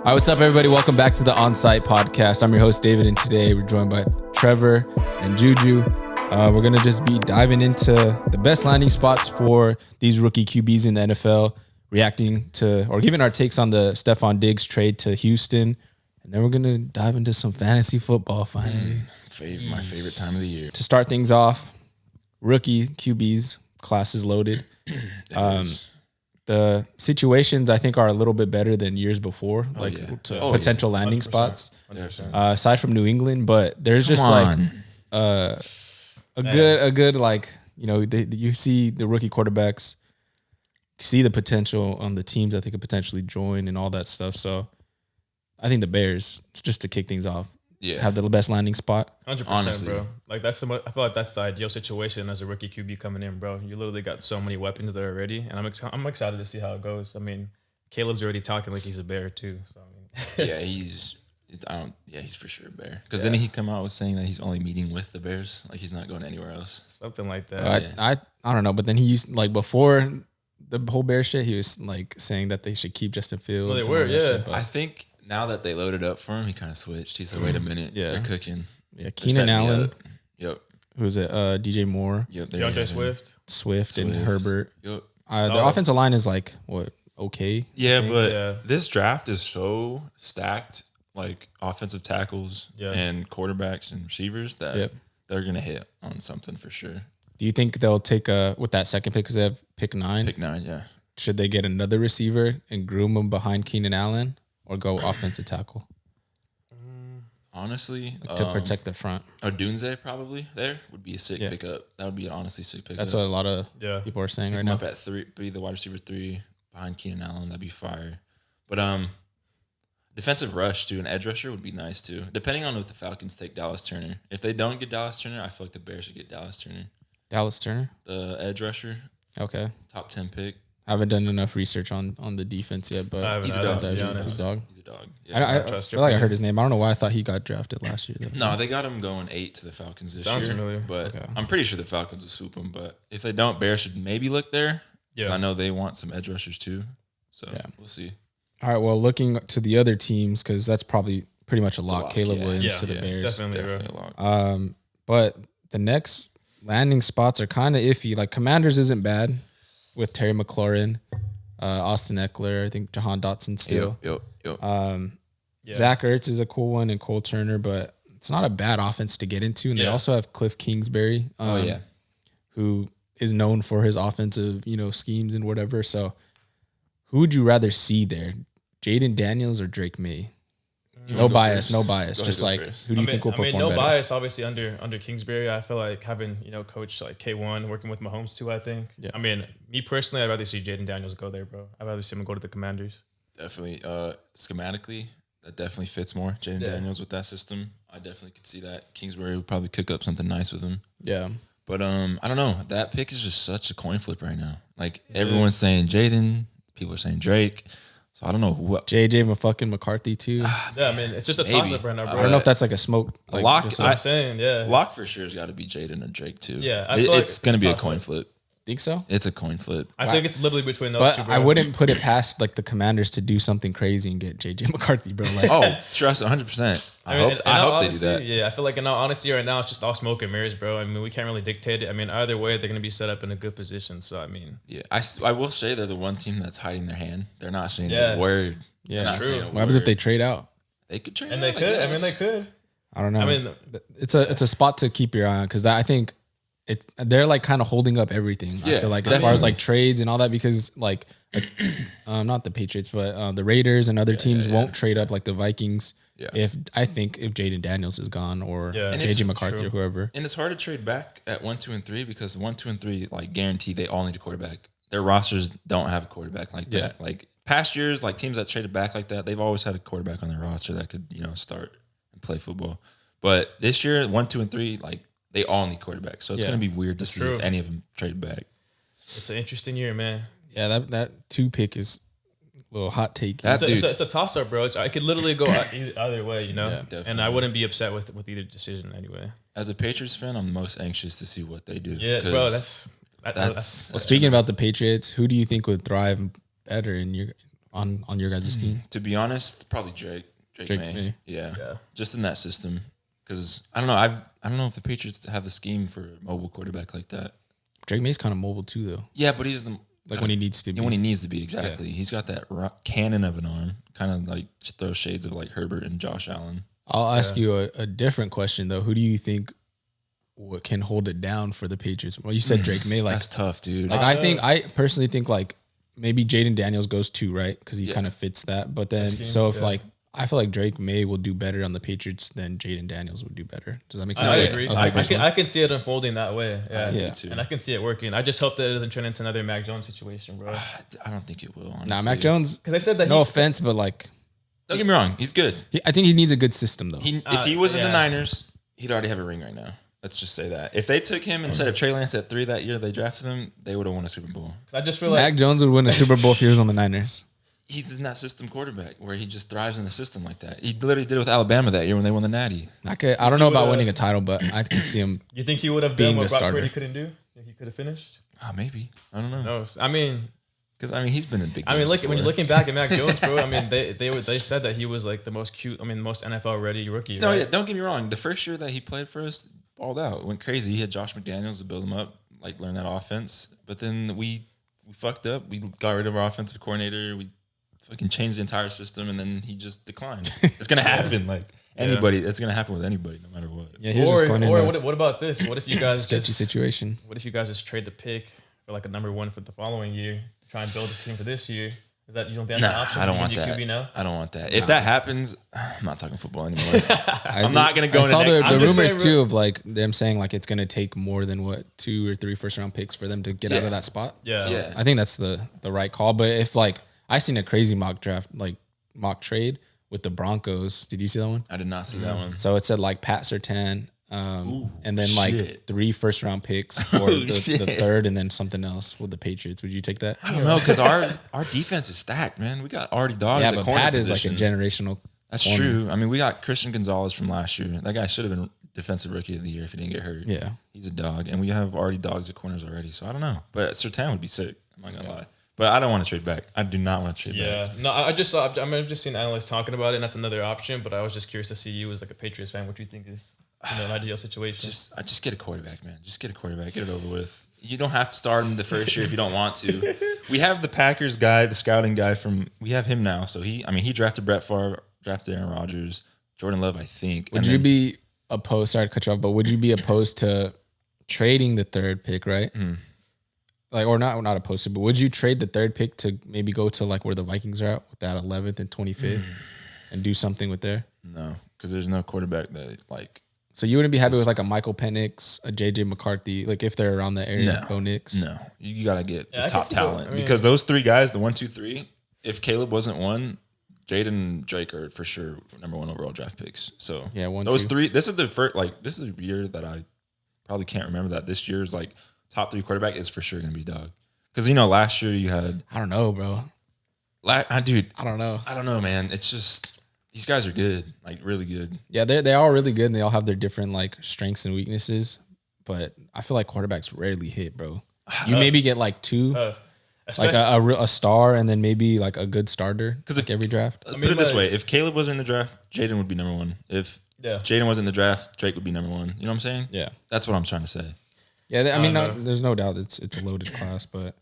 All right, what's up, everybody? Welcome back to the On-Site Podcast. I'm your host, David, and today we're joined by Trevor and Juju. We're going to just be diving into the best landing spots for these rookie QBs in the NFL, reacting to or giving our takes on the Stefon Diggs trade to Houston. And then we're going to dive into some fantasy football finally. My favorite time of the year. To start things off, rookie QBs, class is loaded. The situations, I think, are a little bit better than years before, potential landing 100%. spots, 100%. aside from New England. But there's just a good you see the rookie quarterbacks, see the potential on the teams that they could potentially join and all that stuff. So I think the Bears, just to kick things off, have the best landing spot. 100%, bro. Like I feel like that's the ideal situation as a rookie QB coming in, bro. You literally got so many weapons there already, and I'm excited to see how it goes. I mean, Caleb's already talking like he's a Bear too. So I mean, he's for sure a Bear. Because then he come out with saying that he's only meeting with the Bears, like he's not going anywhere else. Something like that. I don't know, but then he used before the whole Bear shit, he was saying that they should keep Justin Fields. Well, they were, shit, I think now that they loaded up for him, he kind of switched. He said, "Wait a minute, they're cooking." Yeah, Keenan Allen. Yep. Who's it? DJ Moore. Yep. DeAndre Swift and Herbert. Yep. Their offensive line is okay. Yeah, but this draft is so stacked, like offensive tackles and quarterbacks and receivers that they're gonna hit on something for sure. Do you think they'll take with that second pick because they have pick 9? Pick 9, yeah. Should they get another receiver and groom him behind Keenan Allen, or go offensive tackle? Honestly, To protect the front. Odunze probably there would be a sick pickup. That would be an honestly sick pickup. That's what a lot of people are saying right now. Up at 3, be the wide receiver 3 behind Keenan Allen. That'd be fire. But defensive rush to an edge rusher would be nice too. Depending on if the Falcons take Dallas Turner. If they don't get Dallas Turner, I feel like the Bears should get Dallas Turner. Dallas Turner, the edge rusher. Okay. Top 10 pick. I haven't done enough research on the defense yet, but he's a dog. He's a dog. He's a dog. Yeah. I feel like I heard his name. I don't know why I thought he got drafted last year. No, they got him going 8 to the Falcons this Sounds year. familiar. But I'm pretty sure the Falcons will swoop him. But if they don't, Bears should maybe look there. Because I know they want some edge rushers too. So we'll see. All right. Well, looking to the other teams, because that's probably pretty much a lock. Caleb Williams to the Bears. Definitely a lock. But the next landing spots are kind of iffy. Like Commanders isn't bad with Terry McLaurin, Austin Eckler, I think Jahan Dotson still. Yep. Zach Ertz is a cool one, and Cole Turner, but it's not a bad offense to get into. And they also have Cliff Kingsbury, who is known for his offensive, schemes and whatever. So who would you rather see there? Jaden Daniels or Drake May? No bias. Just who do you think will perform better? No bias, obviously under Kingsbury. I feel like having, coach like K1 working with Mahomes too, I think. Yeah. I mean, me personally, I'd rather see Jaden Daniels go there, bro. I'd rather see him go to the Commanders. Definitely. Schematically, that definitely fits more. Jaden Daniels with that system. I definitely could see that. Kingsbury would probably cook up something nice with him. Yeah. But I don't know. That pick is just such a coin flip right now. Like everyone's saying Jaden, people are saying Drake. So I don't know who. JJ fucking McCarthy too. Yeah, I mean it's just a toss up right now, bro. I don't know if that's like a smoke. Like, lock. That's what I'm saying. Yeah. Lock for sure has got to be Jaden or Drake too. Yeah, it's gonna be a coin flip. Think so? It's a coin flip. I think it's literally between those two. But Bro. I wouldn't put it past like the Commanders to do something crazy and get JJ McCarthy, bro. Like, trust 100%. I hope they do that. Yeah, I feel like in all honesty right now it's just all smoke and mirrors, bro. I mean, we can't really dictate it. I mean, either way they're gonna be set up in a good position. So I mean, I will say they're the one team that's hiding their hand. They're not saying a word. Yeah, that's true. What happens if they trade out? They could trade, and they could. I mean, they could. I don't know. I mean, it's a spot to keep your eye on because I think they're like kind of holding up everything. I feel like as far as like trades and all that because like not the Patriots but the Raiders and other teams won't trade up like the Vikings. Yeah. If Jaden Daniels is gone or JJ McCarthy or whoever, and it's hard to trade back at 1, 2, and 3 because 1, 2, and 3 like guarantee they all need a quarterback. Their rosters don't have a quarterback like that. Like past years, like teams that traded back like that, they've always had a quarterback on their roster that could start and play football. But this year, 1, 2, and 3, like they all need quarterbacks. So it's gonna be weird to see if any of them trade back. It's an interesting year, man. Yeah, that 2 pick is a little hot take. It's a toss up, bro. I could literally go either way, Yeah, and I wouldn't be upset with either decision anyway. As a Patriots fan, I'm most anxious to see what they do. Yeah, bro. That's Well, speaking about the Patriots, who do you think would thrive better in your on your guys' team? To be honest, probably Drake May. Yeah. Just in that system. Because I don't know. I don't know if the Patriots have the scheme for a mobile quarterback like that. Drake May's kind of mobile too, though. Yeah, but he's the when he needs to be. When he needs to be, exactly. Yeah. He's got that cannon of an arm, kind of like throws shades of like Herbert and Josh Allen. I'll ask you a different question though. Who do you think can hold it down for the Patriots? Well, you said Drake May. Like that's tough, dude. Like I personally think like maybe Jaden Daniels goes 2, right? Because he kind of fits that. But then like I feel like Drake May will do better on the Patriots than Jaden Daniels would do better. Does that make sense? I agree. I can see it unfolding that way. Yeah. And I can see it working. I just hope that it doesn't turn into another Mac Jones situation, bro. I don't think it will, honestly. Nah, Mac Jones. Because I said that. No offense, but like, don't get me wrong, he's good. I think he needs a good system though. If he was in the Niners, he'd already have a ring right now. Let's just say that. If they took him instead of Trey Lance at 3 that year they drafted him, they would have won a Super Bowl. I just feel like Mac Jones would win a Super Bowl if he was on the Niners. He's in that system quarterback where he just thrives in the system like that. He literally did it with Alabama that year when they won the Natty. I don't know about winning a title, but I could see him. You think he would have done what Brock Purdy couldn't do? Think he could have finished? Maybe. I don't know. No, I mean, because he's been in big. I mean, look when you're looking back at Mac Jones, bro. I mean, they said that he was like the most most NFL ready rookie. No, right? yeah. Don't get me wrong. The first year that he played for us, balled out, went crazy. He had Josh McDaniels to build him up, like learn that offense. But then we fucked up. We got rid of our offensive coordinator. We fucking changed the entire system, and then he just declined. It's gonna happen. Like anybody, it's gonna happen with anybody, no matter what. Yeah, what about this? What if you guys sketchy situation? What if you guys just trade the pick for like a number 1 for the following year, try and build a team for this year? Is that you don't think that's an option? I don't want that. QB now? I don't want that. If that happens, I'm not talking football anymore. I'm not gonna go. I saw the rumors too of like them saying like it's gonna take more than 2 or 3 first round picks for them to get out of that spot. Yeah. So I think that's the right call. But if like I seen a crazy mock trade with the Broncos. Did you see that one? I did not see that one. So it said like Pat Surtain, and then like 3 first round picks for the third, and then something else with the Patriots. Would you take that? I don't know, because our defense is stacked, man. We got already dogs. Yeah, but Pat is like a generational. That's true. I mean, we got Christian Gonzalez from last year. That guy should have been defensive rookie of the year if he didn't get hurt. Yeah, he's a dog, and we have already dogs at corners already. So I don't know, but Surtain would be sick. I'm not gonna lie. But I don't want to trade back. I do not want to trade back. Yeah. No, I've just seen analysts talking about it, and that's another option. But I was just curious to see you as like a Patriots fan, what you think is an ideal situation. Just get a quarterback, man. Just get a quarterback. Get it over with. You don't have to start him the first year if you don't want to. We have the Packers guy, the scouting guy we have him now. So he drafted Brett Favre, drafted Aaron Rodgers, Jordan Love, I think. Would you be opposed? Sorry to cut you off, but would you be opposed to trading the 3rd pick, right? Mm. Like, or not opposed to, but would you trade the 3rd pick to maybe go to like where the Vikings are at with that 11th and 25th and do something with there? No, because there's no quarterback that like. So you wouldn't be happy with like a Michael Penix, a JJ McCarthy, like if they're around the area, no, Bo Nix? No, you got to get the top talent because those 3 guys, the 1, 2, 3. If Caleb wasn't one, Jaden and Drake are for sure number 1 overall draft picks. So yeah, those 3. This is the first. Like this is a year that I probably can't remember that this year's like. Top 3 quarterback is for sure going to be dog. Because, last year you had... I don't know, bro. Dude. I don't know. I don't know, man. It's just... These guys are good. Like, really good. Yeah, they are really good, and they all have their different, like, strengths and weaknesses. But I feel like quarterbacks rarely hit, bro. You maybe get, like, 2. Like, a star and then maybe, like, a good starter. Because like every draft. Put it this way. If Caleb was in the draft, Jaden would be number 1. If Jaden was in the draft, Drake would be number 1. You know what I'm saying? Yeah. That's what I'm trying to say. Yeah, I mean, there's no doubt it's a loaded class, but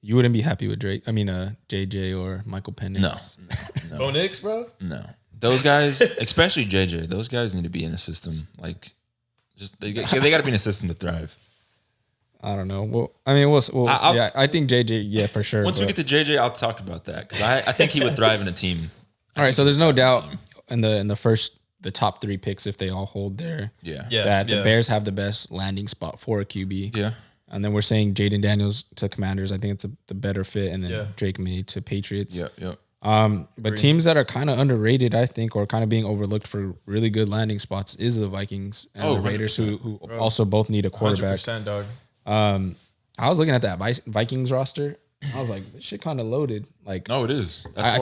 you wouldn't be happy with Drake. I mean, JJ or Michael Penix. No. Bo Nix, bro? No. Those guys, especially JJ, those guys need to be in a system. Like, just they got to be in a system to thrive. I don't know. Well, I mean, I think JJ, for sure. Once we get to JJ, I'll talk about that because I think he would thrive in a team. All right, so there's no doubt in the top 3 picks, if they all hold there, that the Bears have the best landing spot for a QB. Yeah. And then we're saying Jaden Daniels to Commanders. I think it's the better fit. And then Drake May to Patriots. Yeah. But teams that are kind of underrated, I think, or kind of being overlooked for really good landing spots is the Vikings and the Raiders, who also both need a quarterback. 100%, dog. I was looking at that Vikings roster. I was like, this shit kind of loaded. Like, no, it is. I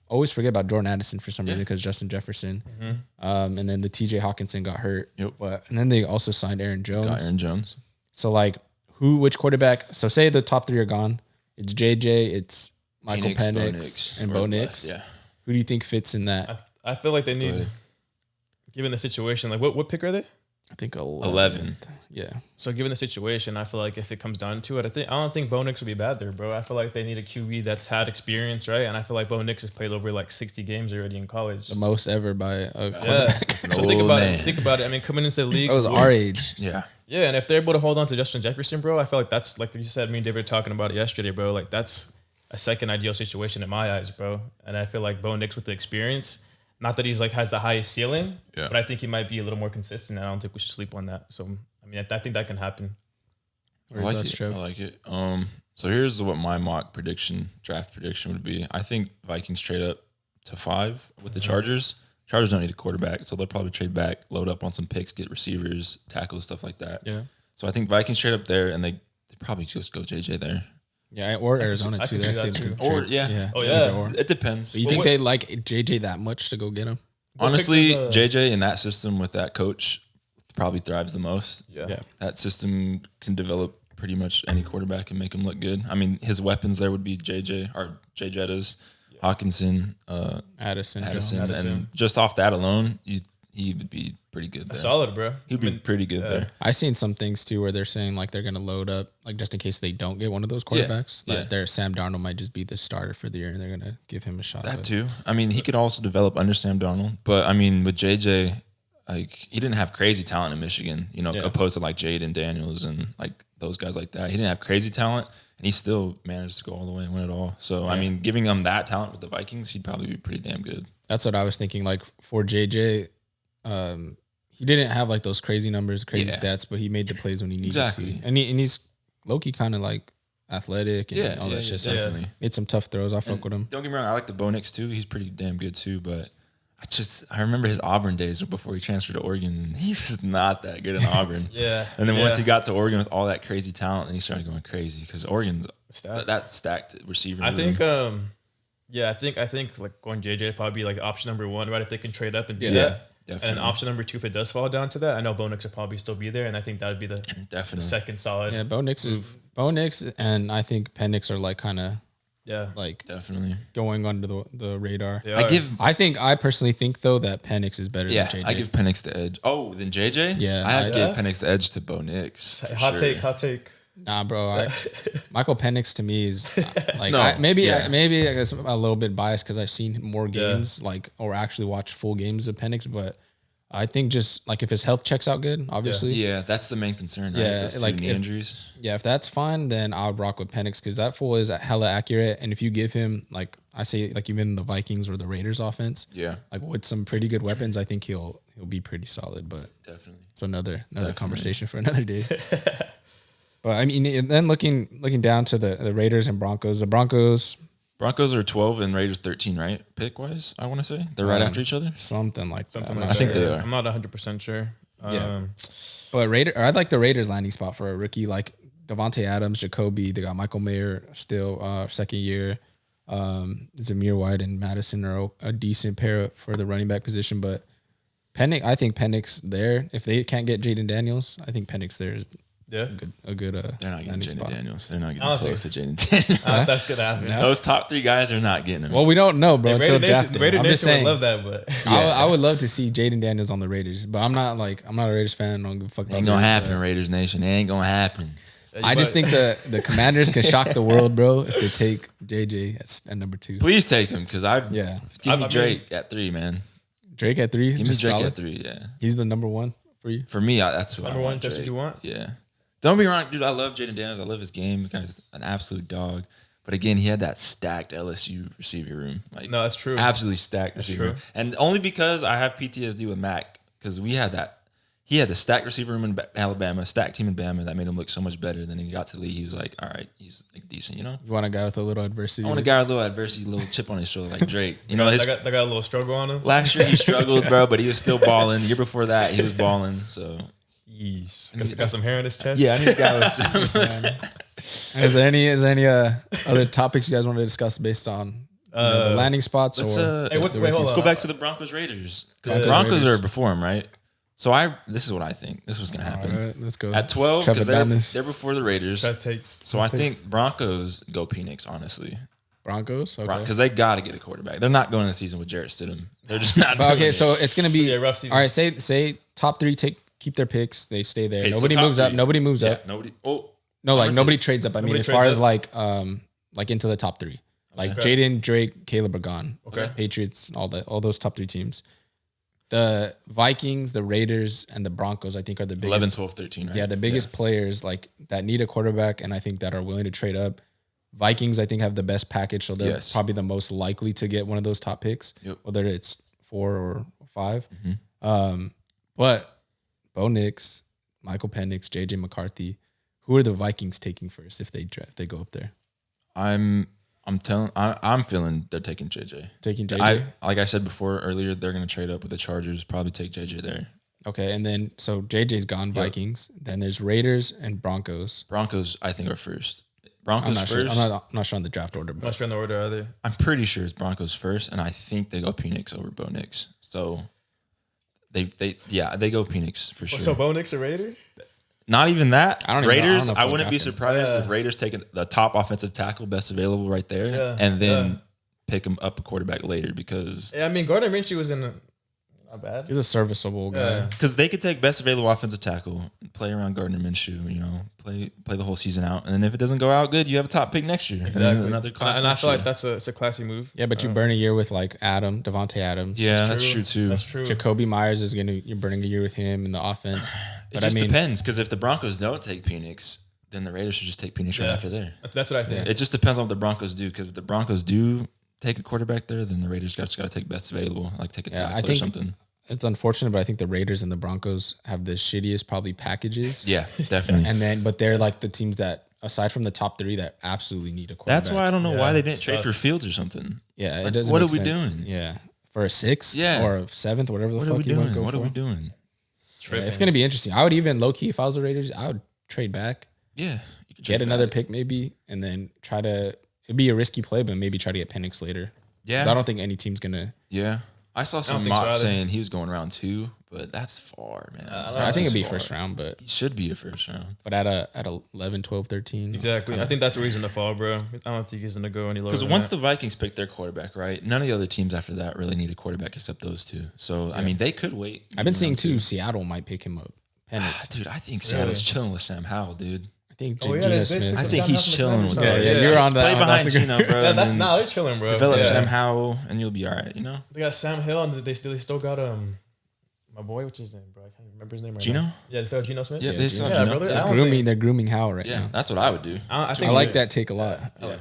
always forget about Jordan Addison for some reason because Justin Jefferson. Mm-hmm. And then the TJ Hawkinson got hurt. Yep. And then they also signed Aaron Jones. Got Aaron Jones. So like which quarterback? So say the top 3 are gone. It's JJ, it's Michael Penix, and Bo Nix. Yeah. Who do you think fits in that? I feel like they need, given the situation, like what pick are they? I think 11. Yeah. So given the situation, I feel like if it comes down to it, I don't think Bo Nix would be bad there, bro. I feel like they need a QB that's had experience, right? And I feel like Bo Nix has played over like 60 games already in college. The most ever by a quarterback. Yeah. So think about it. I mean, coming into the league. That was our age. Yeah. Yeah, and if they're able to hold on to Justin Jefferson, bro, I feel like that's, like you said, me and David were talking about it yesterday, bro. Like that's a second ideal situation in my eyes, bro. And I feel like Bo Nix with the experience, not that he's like has the highest ceiling, but I think he might be a little more consistent. And I don't think we should sleep on that. So I mean, I think that can happen. I like it. So here's what my mock draft prediction would be. I think Vikings trade up to 5 with the Chargers. Chargers don't need a quarterback, so they'll probably trade back, load up on some picks, get receivers, tackles, stuff like that. Yeah. So I think Vikings trade up there, and they probably just go JJ there. Yeah, or Arizona too. That's Or yeah. Oh yeah. It depends. But you think they like JJ that much to go get him? Honestly, JJ in that system with that coach probably thrives the most. Yeah. That system can develop pretty much any quarterback and make him look good. I mean, his weapons there would be JJ or Jay Jettas, Hawkinson, Addison, and just off that alone, he would be pretty good there. Solid, bro. He'd be pretty good there. I've seen some things too where they're saying like they're gonna load up like just in case they don't get one of those quarterbacks. Yeah. Like their Sam Darnold might just be the starter for the year and they're gonna give him a shot. That too. I mean, he could also develop under Sam Darnold, but I mean, with JJ, like he didn't have crazy talent in Michigan, opposed to like Jaden Daniels and like those guys like that. He didn't have crazy talent, and he still managed to go all the way and win it all. So I mean, giving him that talent with the Vikings, he'd probably be pretty damn good. That's what I was thinking. Like for JJ, he didn't have like those crazy numbers, crazy stats, but he made the plays when he needed to. And he's low-key kind of like athletic and all that shit. So definitely. Made some tough throws. I fuck with him. Don't get me wrong, I like the Bo Nix too. He's pretty damn good too, but I remember his Auburn days before he transferred to Oregon. He was not that good in Auburn. And then once he got to Oregon with all that crazy talent, then he started going crazy because Oregon's that stacked receiver. I think, I think like going JJ would probably be like option number 1, right? If they can trade up and do that. Definitely. And then option number 2, if it does fall down to that, I know Bo Nix will probably still be there, and I think that would be the second solid. Yeah, Bo Nix and I think Penix are like kind of like definitely going under the radar. I personally think though that Penix is better than JJ. I give Penix the edge. Oh, then JJ? Yeah, I give Penix the edge to Bo Nix. Hot take. Nah, bro. Michael Penix to me is like maybe I guess a little bit biased because I've seen more games or actually watched full games of Penix, but I think just like if his health checks out good, obviously. Yeah, that's the main concern. Right? Yeah, like knee injuries. Yeah, if that's fine, then I'll rock with Penix because that fool is hella accurate. And if you give him like I say, like even the Vikings or the Raiders offense, like with some pretty good weapons, I think he'll be pretty solid. But definitely, it's another conversation for another day. But I mean, and then looking down to the Raiders and Broncos, Broncos are 12 and Raiders 13, right? Pick wise, I want to say they're right after each other. Something like that. I think they are. I'm not 100% sure. But I'd like the Raiders landing spot for a rookie like Devontae Adams, Jacoby. They got Michael Mayer still second year. Zamir White and Madison are a decent pair for the running back position. But I think Penix there. If they can't get Jaden Daniels, I think Penix there is. Yeah, a good. They're not getting Jaden Daniels. They're not getting close to Jaden Daniels. That's gonna happen. No. Those top 3 guys are not getting him. Well, we don't know, bro. Until draft day. I'm just saying. Would love that, but I would love to see Jaden Daniels on the Raiders, but I'm not a Raiders fan. I don't give a fuck. Ain't gonna happen, Raiders Nation. It ain't gonna happen. I just think the Commanders can shock the world, bro, if they take JJ at number 2. Please take him because give me Drake at 3, man. Drake at 3, give me Drake at 3. Yeah, he's the number 1 for you. For me, that's who number 1. That's what you want. Yeah. Don't be wrong, dude. I love Jaden Daniels. I love his game. The guy's an absolute dog. But again, he had that stacked LSU receiver room. Like, no, that's true. Absolutely stacked receiver room. And only because I have PTSD with Mac, because we had that. He had the stacked receiver room in Alabama, stacked team in Bama that made him look so much better. Then he got to the league. He was like, all right, he's like decent, You want a guy with a little adversity? I want a guy with a little adversity, a little chip on his shoulder, like Drake. They got a little struggle on him. Last year he struggled, bro, but he was still balling. The year before that, he was balling. So. Got some hair on his chest. Yeah, I need a guy with some. Is there any other topics you guys want to discuss based on the landing spots? Let's go back to the Broncos Raiders because the Broncos are before him, right? So this is what I think. This was gonna happen. All right, let's go at 12 because they're before the Raiders. That takes. So I think Broncos go Penix. Honestly, Broncos. Okay. Because they got to get a quarterback. They're not going to the season with Jarrett Stidham. They're just not. But, okay, doing so it. it's gonna be a rough season. All right, say top 3 keep their picks. They stay there. Okay, so Nobody top moves up. 3. Nobody moves up. Nobody. Oh, No, like honestly, nobody trades up. I mean, nobody as far trades as like into the top 3. Like Okay. Jaden, Drake, Caleb are gone. Okay. Patriots, all those top 3 teams. The Vikings, the Raiders, and the Broncos, I think, are the biggest. 11, 12, 13, right? Yeah, the biggest players like that need a quarterback, and I think that are willing to trade up. Vikings, I think, have the best package, so they're probably the most likely to get one of those top picks, whether it's 4 or 5. But Bo Nix, Michael Penix, JJ McCarthy, who are the Vikings taking first if they go up there? I'm feeling they're taking JJ. Taking JJ? Like I said before earlier, they're going to trade up with the Chargers, probably take JJ there. Okay, and then so JJ's gone, Vikings. Then there's Raiders and Broncos. Broncos, I think, are first. I'm not first. sure. I'm not sure on the draft order. I'm But not sure in the order either. I'm pretty sure it's Broncos first, and I think they go Penix over Bo Nix. So they go Penix for sure. So Bo Nix a Raider? Not even that. I don't even know- I don't Raiders. know if I they'll wouldn't be draft him. surprised if Raiders take the top offensive tackle, best available, right there, Yeah, and then pick him up a quarterback later because Yeah, I mean Gardner Minshew was in not bad. he's a serviceable guy. Yeah. they could take best available offensive tackle, play around Gardner Minshew, play the whole season out, and then if it doesn't go out good, you have a top pick next year. Exactly. Another class. And I next feel year. like it's a classy move. Yeah, but you burn a year with like Devontae Adams. Yeah, that's true too. That's true. Jacoby Myers you're burning a year with him in the offense. It But just I mean, depends because if the Broncos don't take Penix, then the Raiders should just take Penix right after there. That's what I think. It just depends on what the Broncos do because if the Broncos do take a quarterback there, then the Raiders just got to take best available, like take a tackle I think or something. it's unfortunate, but I think the Raiders and the Broncos have the shittiest probably packages. Yeah, definitely. But they're like the teams that, aside from the top 3, that absolutely need a quarterback. That's why I don't know why they didn't it's trade tough. for Fields or something. Yeah, it Like, doesn't. what make are we sense. doing? Yeah, for a 6th Yeah. or a 7th, whatever the What are fuck we you want to doing? go What for. are we doing? Yeah, it's gonna be interesting. I would even low key if I was the Raiders, I would trade back, Yeah, you could get trade another back. pick maybe, and then try to. It'd be a risky play, but maybe try to get Penix later. Yeah, 'Cause I don't think any team's gonna. Yeah, I saw some think so mock either. saying he was going round 2, but that's far, man. I think it'd be That's first far. round, but He should be a first round. at 11, 12, 13. Exactly. I think that's a reason to fall, bro. I don't think he's gonna go any lower. Because than once that. the Vikings pick their quarterback, right, none of the other teams after that really need a quarterback except those two. So I mean, they could wait. I've been seeing too. Seattle might pick him up. Penix. Dude, I think Seattle's chilling with Sam Howell, dude. I think Oh, yeah, Geno they Smith. picked I up think Sam he's Howell from the chilling with Commanders. that. Yeah, you're on that. Play Oh, behind that's a good- Geno, bro. Yeah, and that's then not. They're chilling, bro. develop yeah. Sam Howell, and you'll be all right. They got Sam Hill, and they still got my boy. What's his name, bro? I can't remember his name right Geno? now. Yeah, they still got Geno Smith. Yeah, they still have Yeah, Geno. brother. Yeah. I don't think- They're grooming Howell right Yeah, now. that's what I would do. I think I like that take a lot.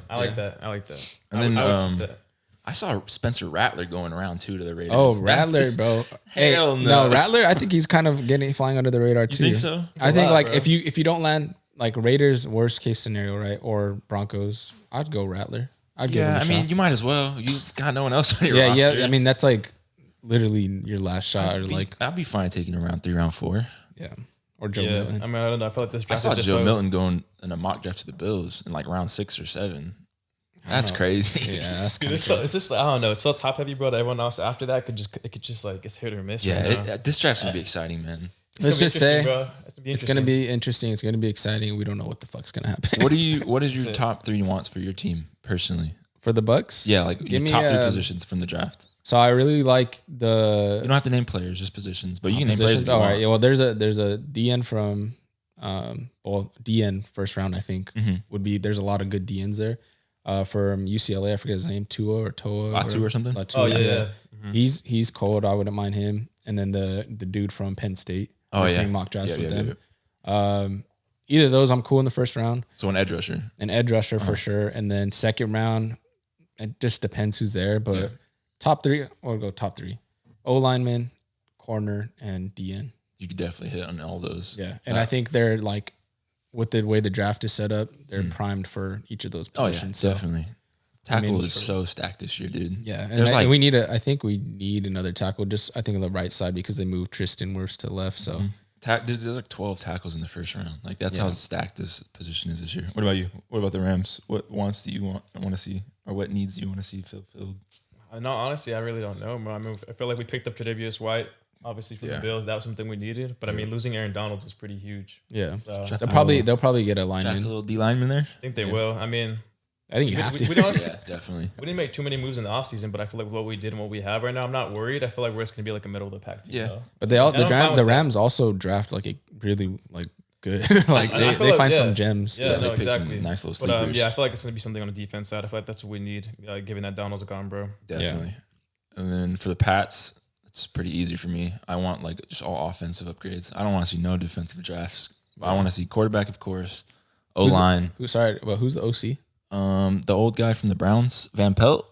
I like that. I like that. And I would- then, I would keep that. I saw Spencer Rattler going around 2 to the Raiders. Oh, That's- Rattler, bro. Hey, Hell no. Rattler. I think he's kind of flying under the radar too. think so? I think lot, like bro. if you don't land like Raiders, worst case scenario, right, or Broncos, I'd go Rattler. I'd give him Yeah, a I mean, shot. you might as well. You've got no one else on your Yeah, roster. yeah. I mean, that's like literally your last shot, or like I'd be fine taking him around 3, round 4. yeah, or Joe Yeah, Milton. I mean, I don't know. I feel like this I draft saw is just Joe so. Milton going in a mock draft to the Bills in like round 6 or 7. That's crazy. Yeah, that's Dude, kind of it's just I don't know. It's so top heavy, bro. That everyone else after that could just like it's hit or miss. Yeah, right now. this draft's gonna be exciting, man. It's Let's gonna be just say interesting, bro. it's gonna be interesting. It's gonna be exciting. We don't know what the fuck's gonna happen. What is your That's it. top 3 wants for your team personally? for the Bucks? Yeah, like Give your me top 3 positions from the draft. So I really like the You don't have to name players, just positions, but you can name players. positions. If you All right. want. Yeah. Well, there's a DN from, DN first round. I think Mm-hmm. would be. There's a lot of good DNs there. From UCLA, I forget his name, Tua or Toa. Latu or something? Latu, Oh yeah. He's cold. I wouldn't mind him. And then the dude from Penn State. Oh, I've yeah. seen mock drafts Yeah, with yeah, them. Either of those, I'm cool in the first round. So an edge rusher. An edge rusher Uh-huh. for sure. And then second round, it just depends who's there. But Yeah. top 3, I'll go top 3. O lineman, corner, and DN. You could definitely hit on all those. Yeah. And I think they're like, with the way the draft is set up, they're primed for each of those Oh yeah, positions. So, definitely. Tackle mean, is so stacked this year, dude. yeah. And, There's like we need I think we need another tackle, just I think on the right side because they moved Tristan Wirfs to left. So there's like 12 tackles in the first round. Like that's how stacked this position is this year. What about you? What about the Rams? What wants do you want to see, or what needs do you want to see fulfilled? No, honestly, I really don't know, bro. I mean, I feel like we picked up Tre'Davious White, obviously from the Bills. That was something we needed. But I mean, losing Aaron Donald is pretty huge. yeah, So they'll probably get a Draft a lineman. little D lineman there. I think they will. I mean, I think you have to. We don't, Yeah, definitely. we didn't make too many moves in the offseason, but I feel like what we did and what we have right now, I'm not worried. I feel like we're just gonna be like a middle of the pack team. Yeah. Though. But the And Rams also draft like a really like good. like I they feel like, find yeah. some gems. Yeah, so. no, they pick some exactly. nice little But sleepers. yeah, I feel like it's gonna be something on the defense side. I feel like that's what we need, given that Donald's gone, bro. Definitely. And then for the Pats, it's pretty easy for me. I want like just all offensive upgrades. I don't want to see no defensive drafts. I want to see quarterback, of course, O-line. Who's the OC? The old guy from the Browns, Van Pelt.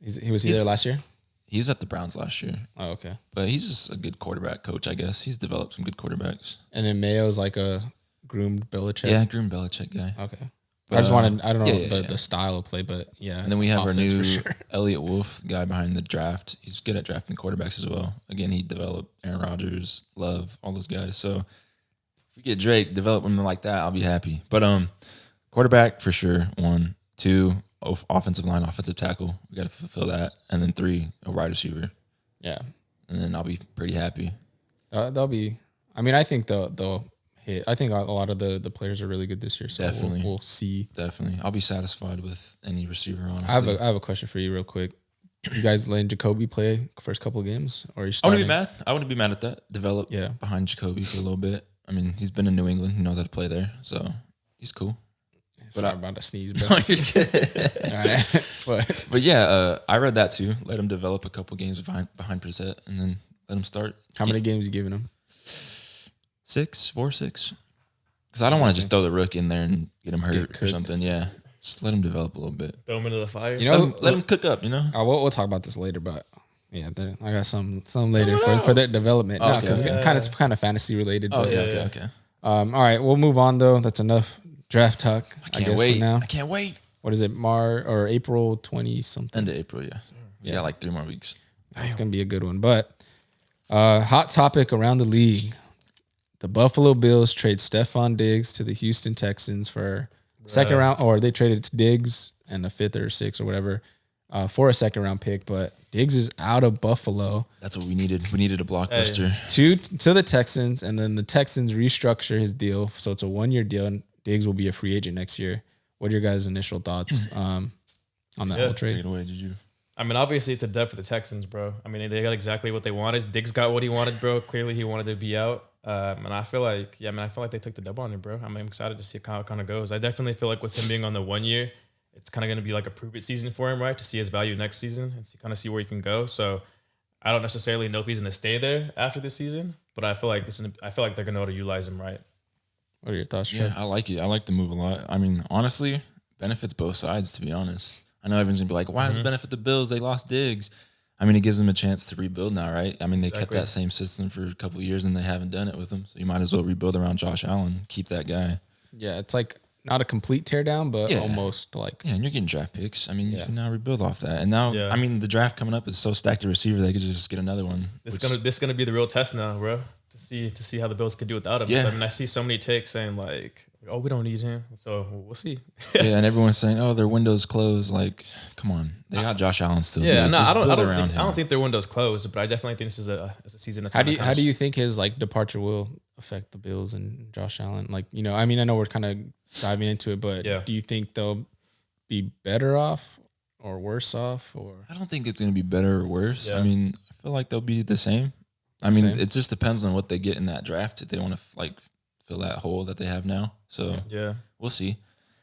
He was there last year. He was at the Browns last year, Oh, okay. but he's just a good quarterback coach, I guess. He's developed some good quarterbacks. And then Mayo's like a groomed Belichick. Yeah, Green Belichick guy. Okay. But, I just wanted. I don't know yeah. the style of play, but yeah. And then we have our offense new for sure. Elliott Wolf guy behind the draft. He's good at drafting quarterbacks as well. Again, he developed Aaron Rodgers, Love, all those guys. So if we get Drake, develop him like that, I'll be happy. But quarterback for sure. 1, 2, offensive line, offensive tackle. We got to fulfill that. And then 3, a wide receiver. Yeah. And then I'll be pretty happy. They'll be. I mean, I think they'll hit. I think a lot of the players are really good this year. So Definitely. we'll see. Definitely. I'll be satisfied with any receiver, honestly. I have a question for you, real quick. You guys letting Jacoby play first couple of games, or are you I starting? wouldn't be mad. I wouldn't be mad at that. Develop behind Jacoby for a little bit. I mean, he's been in New England. He knows how to play there. So he's cool. Sorry about to sneeze, bro. No, you're good. All right. But yeah, I read that too. Let him develop a couple games behind Brissett, and then let him start. How many games you giving him? 6. Because I don't want to just throw the rook in there and get him hurt or something. Yeah, just let him develop a little bit. Throw him into the fire. You know, Let him cook up. You know. We'll talk about this later, but yeah, I got some later for their development. No, because it's kind of fantasy related. But Okay. all right, we'll move on though. That's enough draft talk. I guess wait. for now. I can't wait. What is it? April 20 something. End of April. Yeah. We got like 3 more weeks. It's gonna be a good one. But hot topic around the league: the Buffalo Bills trade Stefon Diggs to the Houston Texans for second round, or they traded Diggs and a 5th or 6th or whatever for a second round pick. But Diggs is out of Buffalo. That's what we needed. We needed a blockbuster. To the Texans, and then the Texans restructure his deal, so it's a 1-year deal, and Diggs will be a free agent next year. What are your guys' initial thoughts on that whole trade? Take it away, Juju. I mean, obviously it's a dub for the Texans, bro. I mean, they got exactly what they wanted. Diggs got what he wanted, bro. Clearly, he wanted to be out. And I feel like, they took the dub on it, bro. I'm excited to see how it kind of goes. I definitely feel like with him being on the 1 year, it's kind of going to be like a prove it season for him, right? To see his value next season and kind of see where he can go. So I don't necessarily know if he's going to stay there after this season, but I feel like they're going to know how to utilize him, right? What are your thoughts, Yeah, Trev? I like it. I like the move a lot. I mean, honestly, benefits both sides, to be honest. I know everyone's going to be like, why does it benefit the Bills? They lost Diggs. I mean, it gives them a chance to rebuild now, right? I mean, they kept that same system for a couple of years and they haven't done it with him. So you might as well rebuild around Josh Allen, keep that guy. Yeah, it's like not a complete teardown, but almost like. Yeah, and you're getting draft picks. I mean, you can now rebuild off that. And now, I mean, the draft coming up is so stacked at receiver, they could just get another one. This is gonna be the real test now, bro. To see how the Bills could do without him. Yeah. So, I mean, I see so many takes saying like, "Oh, we don't need him." So we'll see. Yeah, and everyone's saying, "Oh, their window's closed." Like, come on, they got Josh Allen still. Yeah, dude. no, Just I build around him. don't think their window's closed, but I definitely think this is a season that's. How do you think his like departure will affect the Bills and Josh Allen? Like, I mean, I know we're kind of diving into it, but do you think they'll be better off or worse off? Or I don't think it's going to be better or worse. Yeah. I mean, I feel like they'll be the same. I mean, it just depends on what they get in that draft. If they want to fill that hole that they have now, so we'll see.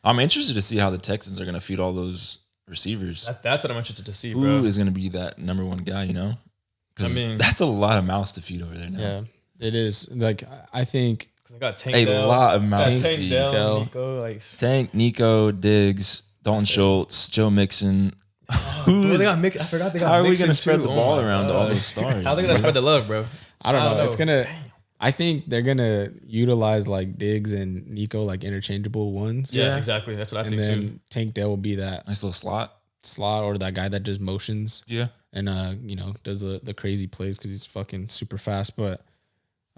I'm interested to see how the Texans are going to feed all those receivers. That's what I'm interested to see, bro. Who is going to be that number 1 guy? I mean, that's a lot of mouths to feed over there now. Yeah, it is. Like, I think I got Tank a Dell. lot of mouths to Tank feed. Dell, Nico, like Tank, Nico, Diggs, Dalton Schultz, Joe Mixon. They got I forgot they got. How are we Mixon going to spread too. the Oh ball my around to God. all those stars? How are they going to spread the love, bro? I don't know. It's know. gonna. I think they're gonna utilize like Diggs and Nico like interchangeable ones. Yeah, exactly. That's what I And think then too. Tank Dell will be that Nice little slot. or that guy that just motions. Yeah. And does the crazy plays because he's fucking super fast. But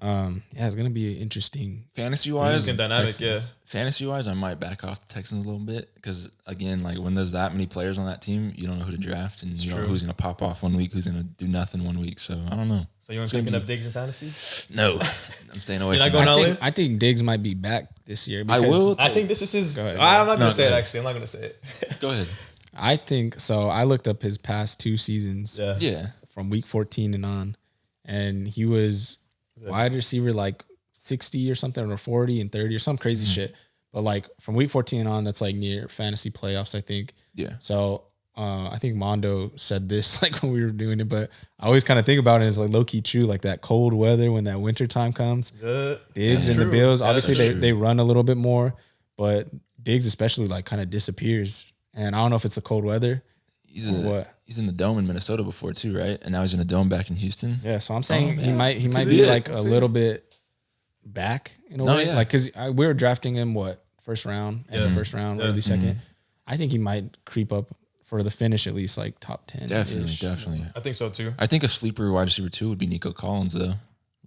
it's gonna be interesting. Fantasy wise, Dynamic, Fantasy wise, I might back off the Texans a little bit because again, like when there's that many players on that team, you don't know who to draft and you don't know who's gonna pop off 1 week, who's gonna do nothing 1 week. So I don't know. So you want picking up Diggs in fantasy? No, I'm staying away. You're from not that. going I think Diggs might be back this year. I because will. I think this is his. Go ahead. I'm not gonna No, say go it. ahead. Actually, I'm not gonna say it. Go ahead. I think so. I looked up his past 2 seasons Yeah. from week 14 and on, and he was wide receiver like 60 or something, or 40 and 30 or some crazy shit. But like from week 14 on, that's like near fantasy playoffs, I think. Yeah. So I think Mondo said this like when we were doing it, but I always kind of think about it as like low key true, like that cold weather when that winter time comes. Diggs and the Bills, obviously they run a little bit more, but Diggs especially like kind of disappears. And I don't know if it's the cold weather. He's in the dome in Minnesota before too, right? And now he's in a dome back in Houston. Yeah, so I'm saying he might be like a little bit back in a way, yeah. like because we were drafting him first round, first round, early second. I think he might creep up for the finish at least like top 10. Definitely. I think so too. I think a sleeper wide receiver too would be Nico Collins though.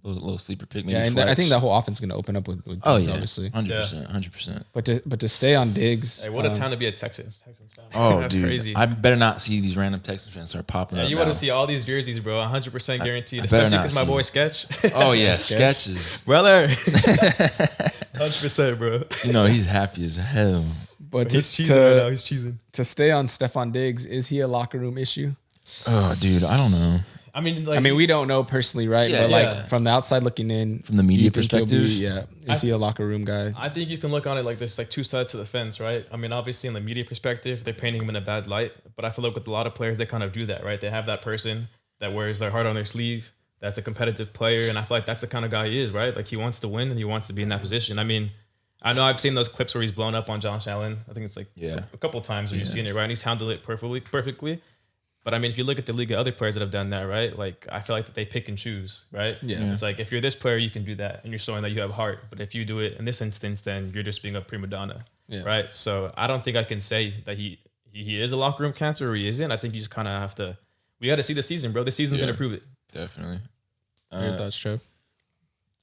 A little sleeper pick. Maybe Yeah, and I think that whole offense is going to open up with Diggs, obviously. 100%. But to stay on Diggs, Hey, what a time to be a Texans fan. Oh, That's dude, crazy. I better not see these random Texans fans start popping up. You now. want to see all these jerseys, bro. 100% guaranteed. I better Especially not because my see boy it. Sketch. Oh yeah, Sketch. sketches. Brother. 100%, bro. You know he's happy as hell. but He's cheesing right now. He's cheesing. to stay on Stefon Diggs, is he a locker room issue? Oh, dude, I don't know. I mean, We don't know personally, right? Yeah, but yeah. like from the outside looking in, From the do media you think he'll perspective? is he a locker room guy? I think you can look on it like there's like two sides to the fence, right? I mean, obviously in the media perspective, they're painting him in a bad light, but I feel like with a lot of players, they kind of do that, right? They have that person that wears their heart on their sleeve, that's a competitive player, and I feel like that's the kind of guy he is, right? Like he wants to win and he wants to be in that position. I mean, I know I've seen those clips where he's blown up on Josh Allen. I think it's like a couple of times where you've seen it, right? And he's handled it perfectly. But I mean, if you look at the league of other players that have done that, right? Like I feel like that they pick and choose, right? Yeah. It's like if you're this player, you can do that, and you're showing that you have heart. But if you do it in this instance, then you're just being a prima donna, right? So I don't think I can say that he is a locker room cancer or he isn't. I think you just kind of have to. We got to see the season, bro. The season's gonna prove it. Definitely. Your thoughts, Trev?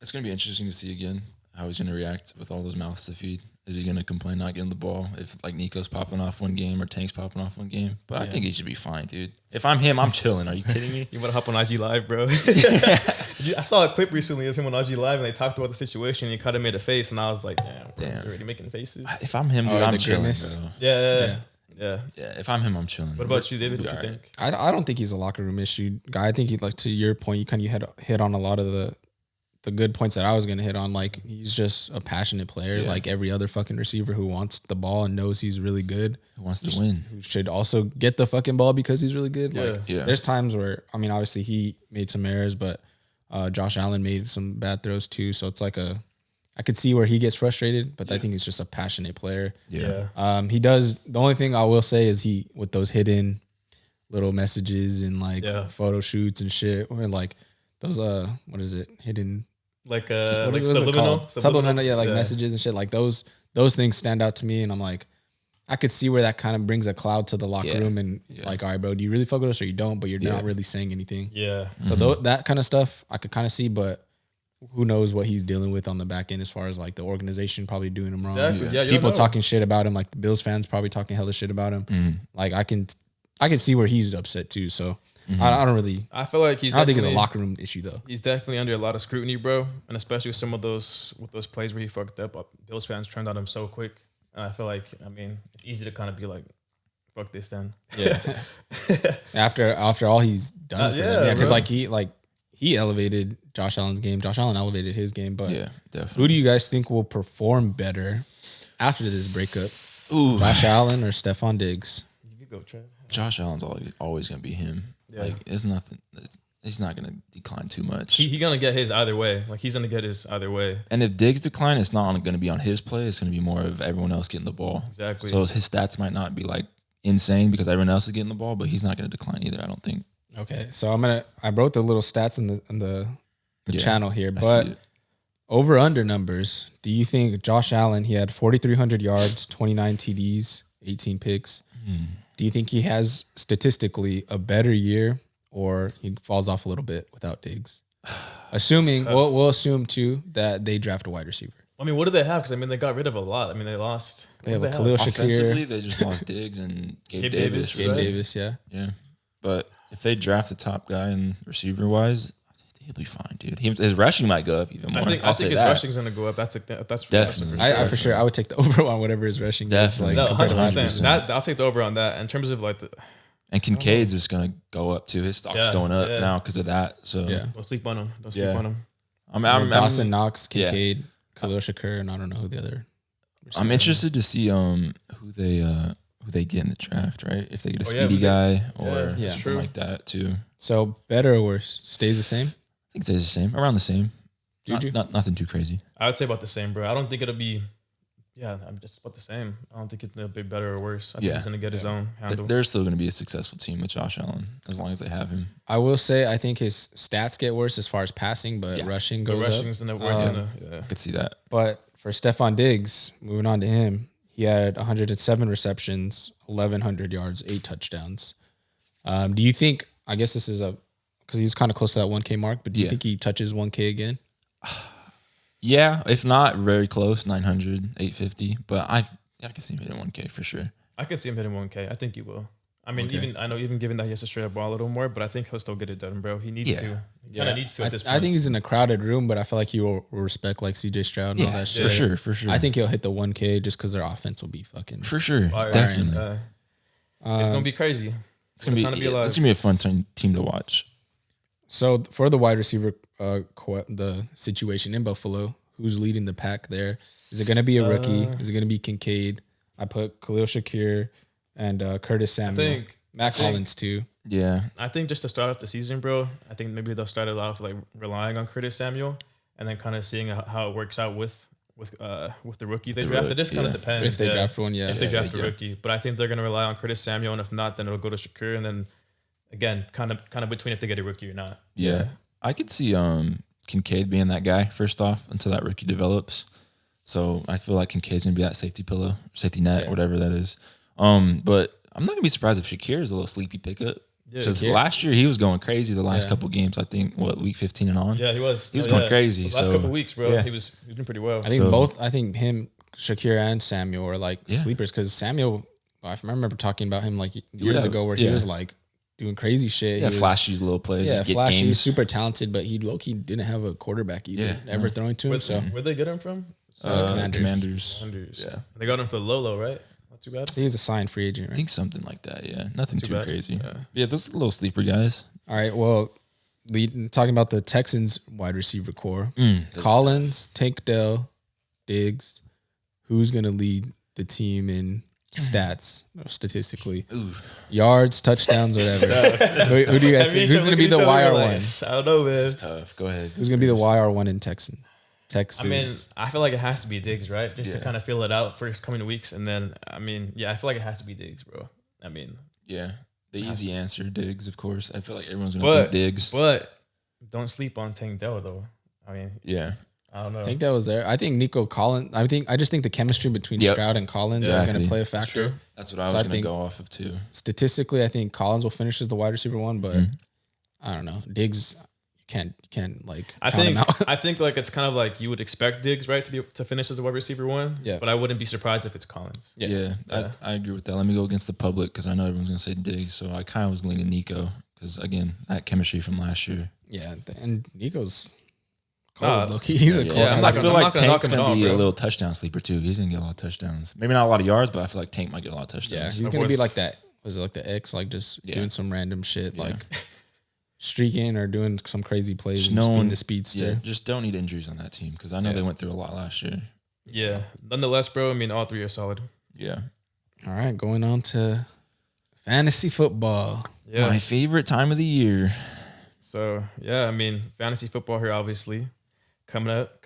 It's gonna be interesting to see again how he's gonna react with all those mouths to feed. Is he gonna complain not getting the ball if like Nico's popping off one game or Tank's popping off one game? But I think he should be fine, dude. If I'm him, I'm chilling. Are you kidding me? You want to hop on IG Live, bro? I saw a clip recently of him on IG Live, and they talked about the situation. And he kind of made a face, and I was like, damn. He's already making faces. If I'm him, dude, Oh, I'm the chilling, grimace? bro. Yeah. Yeah, if I'm him, I'm chilling. What about you, David? What you think? I don't think he's a locker room issue guy. I think he, like to your point, you kind of hit on a lot of the good points that I was gonna hit on. Like he's just a passionate player, like every other fucking receiver who wants the ball and knows he's really good. Who wants to win? Who should also get the fucking ball because he's really good. Like Yeah. there's times where I mean obviously he made some errors, but Josh Allen made some bad throws too. So it's like I could see where he gets frustrated, but I think he's just a passionate player. Yeah. He does. The only thing I will say is he with those hidden little messages and like photo shoots and shit, or like those what is it? Hidden Like what like is it called? Subliminal, like yeah. messages and shit. Like those things stand out to me, and I'm like, I could see where that kind of brings a cloud to the locker room, and like, all right, bro, do you really fuck with us or you don't? But you're not really saying anything. Yeah. So that kind of stuff I could kind of see, but who knows what he's dealing with on the back end as far as like the organization probably doing him wrong. Exactly. Yeah, you People don't know. talking shit about him, like the Bills fans probably talking hella shit about him. Like I can see where he's upset too. So I don't really. I feel like he's. I don't think it's a locker room issue though. He's definitely under a lot of scrutiny, bro, and especially with some of those plays where he fucked up. Bills fans turned on him so quick, and I feel like it's easy to kind of be like, "Fuck this," then. Yeah. after all he's done for them, because bro. he elevated Josh Allen's game. Josh Allen elevated his game, but definitely. who do you guys think will perform better after this breakup? Ooh, Josh Allen or Stefon Diggs? You could go, Trev. Josh Allen's always gonna be him. Yeah. Like it's nothing. He's not gonna decline too much. He's gonna get his either way. Like he's gonna get his either way. And if Diggs decline, it's not gonna be on his play. It's gonna be more of everyone else getting the ball. Exactly. So his stats might not be like insane because everyone else is getting the ball, but he's not gonna decline either. I don't think. Okay, so I wrote the little stats in the channel here, I but see it. over under numbers. Do you think Josh Allen, he had 4,300 yards, 29 TDs, 18 picks? Do you think he has statistically a better year, or he falls off a little bit without Diggs? Assuming we'll assume too that they draft a wide receiver. I mean, what do they have? Because they got rid of a lot. They lost. They have what a do Khalil Offensively, Shakir, they just lost Diggs and Gabe Davis, Davis. Gabe Davis, yeah. Yeah, but if they draft the top guy and receiver wise, He'll be fine, dude. His rushing might go up even more. I think his rushing's gonna go up. That's Definitely. I for sure I would take the over on whatever his rushing Definitely. is. No, Like compared to last 100%. season. I'll take the over on that. In terms of like the And Kincaid's just gonna go up too. His stock's going up now because of that. So Yeah. don't sleep on him. Don't sleep on him. I'm Dawson Knox, Kincaid, Khalil Shakur, and I don't know who the other. I'm interested to see who they get in the draft, right? If they get a speedy guy or something like that too. So better or worse? Stays the same? I think it stays the same, around the same. Juju? Nothing too crazy. I would say about the same, bro. I don't think it'll be. Yeah, I'm just about the same. I don't think it'll be better or worse. I think he's gonna get his own handle. They're still gonna be a successful team with Josh Allen as long as they have him. I will say I think his stats get worse as far as passing, but rushing goes up. I could see that. But for Stefon Diggs, moving on to him, he had 107 receptions, 1,100 yards, 8 touchdowns. Do you think? I guess this is because he's kind of close to that 1K mark. But do you think he touches 1K again? Yeah, if not, very close, 900, 850. But I can see him hitting 1K for sure. I could see him hitting 1K. I think he will. I mean, even given that he has to straight up ball a little more, but I think he'll still get it done, bro. He needs to. He kind of needs to at this point. I think he's in a crowded room, but I feel like he will respect like CJ Stroud and all that shit. For sure. I think he'll hit the 1K just because their offense will be fucking for sure. Fire. Definitely. It's gonna be crazy. It's gonna be a fun team to watch. So for the wide receiver, the situation in Buffalo, who's leading the pack there? Is it going to be a rookie? Is it going to be Kincaid? I put Khalil Shakir and Curtis Samuel. Matt Collins too. Yeah. I think just to start off the season, bro, I think maybe they'll start it off like relying on Curtis Samuel and then kind of seeing how it works out with the rookie they drafted. This kind of depends. If they draft one, If they draft a rookie. But I think they're going to rely on Curtis Samuel, and if not, then it'll go to Shakir, and then again, kind of between if they get a rookie or not. Yeah. I could see Kincaid being that guy first off until that rookie develops. So I feel like Kincaid's gonna be that safety pillow, safety net, whatever that is. But I'm not gonna be surprised if Shakir is a little sleepy pickup. Because last year he was going crazy the last couple games. I think week 15 and on. Yeah, he was. He was going crazy. The last couple weeks, bro. He was doing pretty well. I think I think him, Shakir, and Samuel are like sleepers because Samuel. I remember talking about him like years ago where he was like doing crazy shit. Yeah, flashy little plays. Yeah, flashy, super talented, but he low-key didn't have a quarterback either ever throwing to him. So where'd they get him from? Commanders. Yeah, they got him for Lolo, right? Not too bad. He's a signed free agent, right? I think something like that. Yeah, nothing too crazy. Yeah, those little sleeper guys. All right, well, talking about the Texans wide receiver core, Collins, Tank Dell, Diggs. Who's gonna lead the team in stats statistically? Yards, touchdowns, whatever. Who do you guys think? Who's going to be the YR one? I don't know, man. It's tough. Go ahead. Who's going to be the YR one in Texas? I mean, I feel like it has to be Diggs, right? Just to kind of feel it out for his coming weeks. And then, I mean, I feel like it has to be Diggs, bro. I mean. Yeah. The easy answer, Diggs, of course. I feel like everyone's going to think Diggs. But don't sleep on Tank Dell, though. I mean. Yeah. I don't know. I think that was there. I think Nico Collins. I just think the chemistry between Stroud and Collins is going to play a factor. That's what I was going to go off of too. Statistically, I think Collins will finish as the wide receiver one, but I don't know. Diggs, you can't like count him out. I think like it's kind of like you would expect Diggs, right, to finish as the wide receiver one. Yeah. But I wouldn't be surprised if it's Collins. Yeah. I agree with that. Let me go against the public because I know everyone's going to say Diggs, so I kind of was leaning Nico because again that chemistry from last year. Yeah, and Nico's. He's a cold. I feel like Tank's going to be a little touchdown sleeper too. He's going to get a lot of touchdowns. Maybe not a lot of yards, but I feel like Tank might get a lot of touchdowns. Yeah, he's going to be like that. Was it like the X, like just doing some random shit, like streaking or doing some crazy plays and being the speedster. Yeah, just don't need injuries on that team because I know they went through a lot last year. Yeah. Nonetheless, bro, I mean, all three are solid. Yeah. All right, going on to fantasy football. Yeah. My favorite time of the year. So, yeah, I mean, fantasy football here, obviously. Coming up.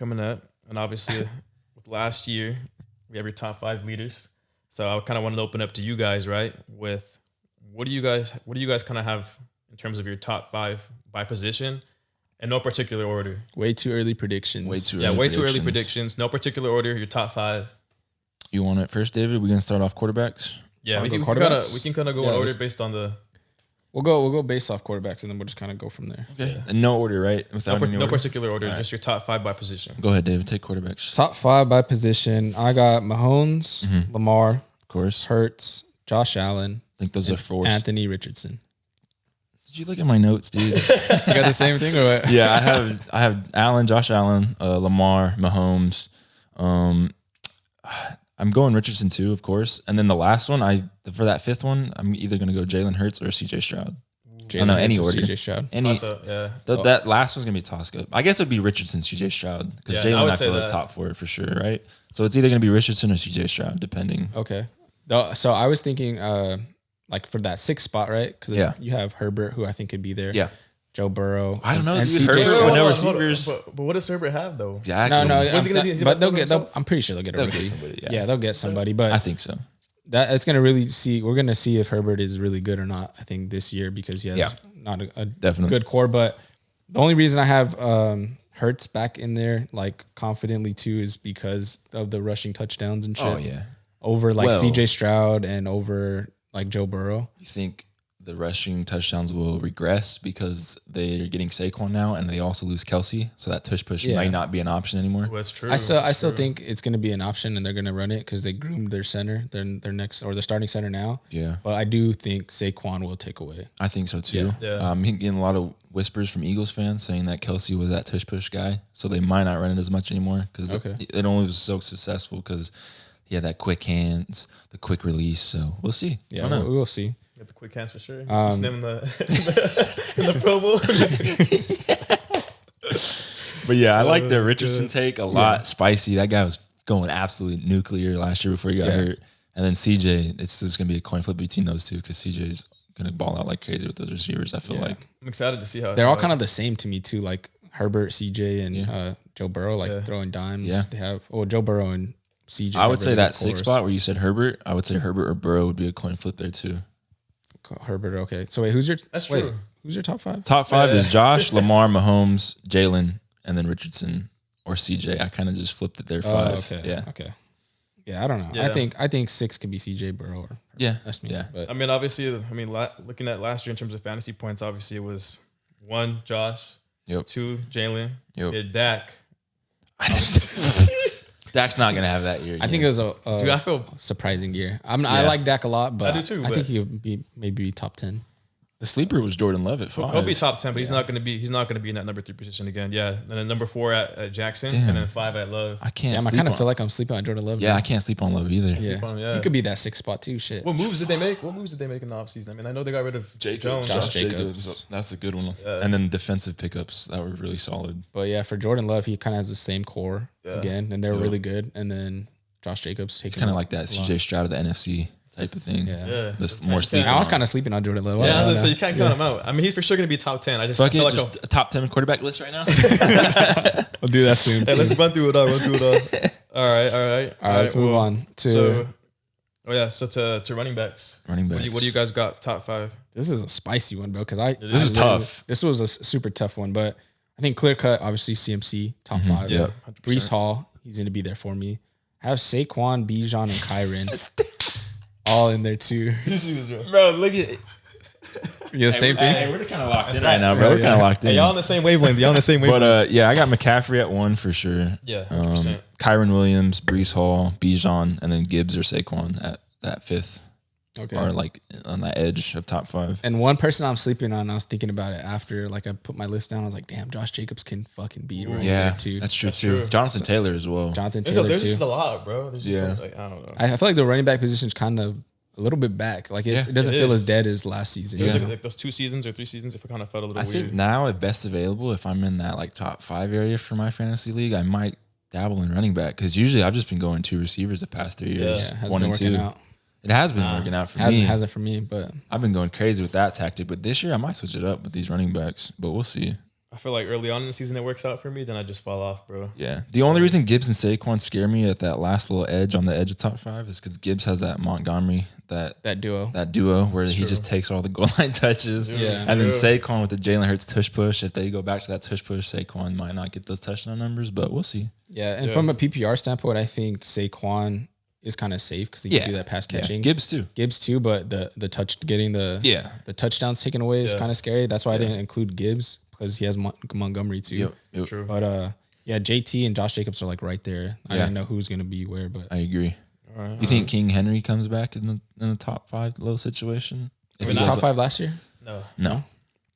And obviously, with last year, we have your top 5 leaders. So I kind of wanted to open up to you guys, right? With what do you guys kind of have in terms of your top 5 by position? In no particular order. Way too early predictions. Way too early predictions. No particular order, your top 5. You want it first, David? We're going to start off quarterbacks? Yeah, we can kind of go in order based on the... We'll go based off quarterbacks, and then we'll just kind of go from there. Okay. And no order, right? No particular order, just your top 5 by position. Go ahead, David. Take quarterbacks. Top 5 by position. I got Mahomes, Lamar, of course, Hurts, Josh Allen. I think those are 4. Anthony Richardson. Did you look at my notes, dude? You got the same thing or what? Yeah, I have Allen, Josh Allen, Lamar, Mahomes. I'm going Richardson too, of course. And then the last one, for that fifth one, I'm either going to go Jalen Hurts or CJ Stroud. I don't know any order. CJ Stroud. That last one's going to be a toss-up. I guess it would be Richardson, CJ Stroud. Because Jalen, I feel, is top 4 for sure, right? So it's either going to be Richardson or CJ Stroud, depending. Okay. So I was thinking like for that 6th spot, right? Because you have Herbert, who I think could be there. Yeah. Joe Burrow. I don't know. And CJ Stroud. No receivers. But what does Herbert have, though? Exactly. No. What's he gonna do? But I'm pretty sure they'll get a rookie. Somebody, Yeah, they'll get somebody. But I think so. It's going to really see. We're going to see if Herbert is really good or not, I think, this year because he has not a definitely good core. But the only reason I have Hurts back in there, like confidently too, is because of the rushing touchdowns and shit. Oh, yeah. Over like CJ Stroud and over like Joe Burrow. You think the rushing touchdowns will regress because they're getting Saquon now and they also lose Kelsey? So that tush push might not be an option anymore. Well, that's true. I still think it's going to be an option and they're going to run it because they groomed their center, their next or their starting center now. Yeah. But I do think Saquon will take away. I think so too. Yeah. I'm getting a lot of whispers from Eagles fans saying that Kelsey was that tush push guy. So they might not run it as much anymore because it only was so successful because he had that quick hands, the quick release. So we'll see. Yeah, we'll see. Get the quick hands for sure. Just name in the Pro Bowl. But yeah, I like the Richardson take a lot. Spicy. That guy was going absolutely nuclear last year before he got hurt. And then CJ, it's just going to be a coin flip between those two because CJ's going to ball out like crazy with those receivers, I feel like. I'm excited to see how they're all kind of the same to me too, like Herbert, CJ, and Joe Burrow, like throwing dimes. Yeah. They have Joe Burrow and CJ. I would say that 6th spot where you said Herbert, I would say Herbert or Burrow would be a coin flip there too. Herbert, okay. So wait, who's your Who's your top 5? Top 5 is Josh, Lamar, Mahomes, Jalen, and then Richardson or CJ. I kind of just flipped it there 5. Okay. Yeah. Okay. Yeah, I don't know. Yeah. I think 6 could be CJ Burrow. Or that's me. Yeah. But I mean, obviously, looking at last year in terms of fantasy points, obviously it was 1, Josh, 2, Jalen, Dak. Dak's not gonna have that year. I think it was a Dude, I feel surprising year. I like Dak a lot, but I do too, I think he'll be maybe top 10. the sleeper was Jordan Love at 5. he'll be top 10, but he's not going to be. He's not going to be in that number 3 position again. Yeah, and then number 4 at Jackson, and then 5 at Love. I can't. Damn, I kind of feel like I'm sleeping on Jordan Love. Yeah, I can't sleep on Love either. Yeah. He could be that 6th spot too. Shit. What moves did they make? What moves did they make in the offseason? I mean, I know they got rid of Jones. Josh Jacobs. That's a good one. And then defensive pickups that were really solid. But yeah, for Jordan Love, he kind of has the same core again, and they're really good. And then Josh Jacobs taking kind of like that CJ Stroud of the NFC type of thing. Yeah. Just more sleep. I was kind of sleeping on Jordan Love. Yeah, so you can't count him out. I mean, he's for sure going to be top 10. I just feel like just a top 10 quarterback list right now. I'll do that soon. Hey, let's run through it all. All right. Let's move on to. So to running backs. Running backs. What do you guys got? Top 5. This is a spicy one, bro. Because this is tough. This was a super tough one, but I think clear cut. Obviously, CMC top 5. Yeah, 100%. Brees Hall, he's going to be there for me. I have Saquon, Bijan, and Kyron all in there too. Bro, look at it. Yeah, same thing. Hey, we're kind of locked in right now, bro. We're kind of locked in. Hey, y'all on the same wavelength. But yeah, I got McCaffrey at 1 for sure. Yeah, 100%. Kyron Williams, Brees Hall, Bijan, and then Gibbs or Saquon at that 5th. Okay. Or like on that edge of top 5. And one person I'm sleeping on, I was thinking about it after like I put my list down. I was like, damn, Josh Jacobs can fucking be right there too. That's true too. Jonathan Taylor as well. Jonathan Taylor There's too. just a lot, bro. There's just I don't know. I feel like the running back position is kind of a little bit back. Like it doesn't feel as dead as last season. It was like those 2 seasons or 3 seasons, if it kind of felt a little I weird. think now at best available, if I'm in that like top 5 area for my fantasy league, I might dabble in running back because usually I've just been going 2 receivers the past 3 years. Yeah, 1 and 2. out. It has been working out for me. Hasn't for me, but I've been going crazy with that tactic. But this year I might switch it up with these running backs. But we'll see. I feel like early on in the season it works out for me, then I just fall off, bro. Yeah. The only reason Gibbs and Saquon scare me at that last little edge on the edge of top 5 is because Gibbs has that Montgomery, that duo where he just takes all the goal line touches. Yeah. And then Saquon with the Jalen Hurts tush push. If they go back to that tush push, Saquon might not get those touchdown numbers, but we'll see. Yeah. And from a PPR standpoint, I think Saquon is kind of safe because he can do that pass catching. Gibbs too, but the touchdowns taken away is kind of scary. That's why I didn't include Gibbs because he has Montgomery too. Yep. True. But JT and Josh Jacobs are like right there. I didn't know who's gonna be where, but I agree. All right. You think King Henry comes back in the top 5 little situation? top 5 last year? No. No.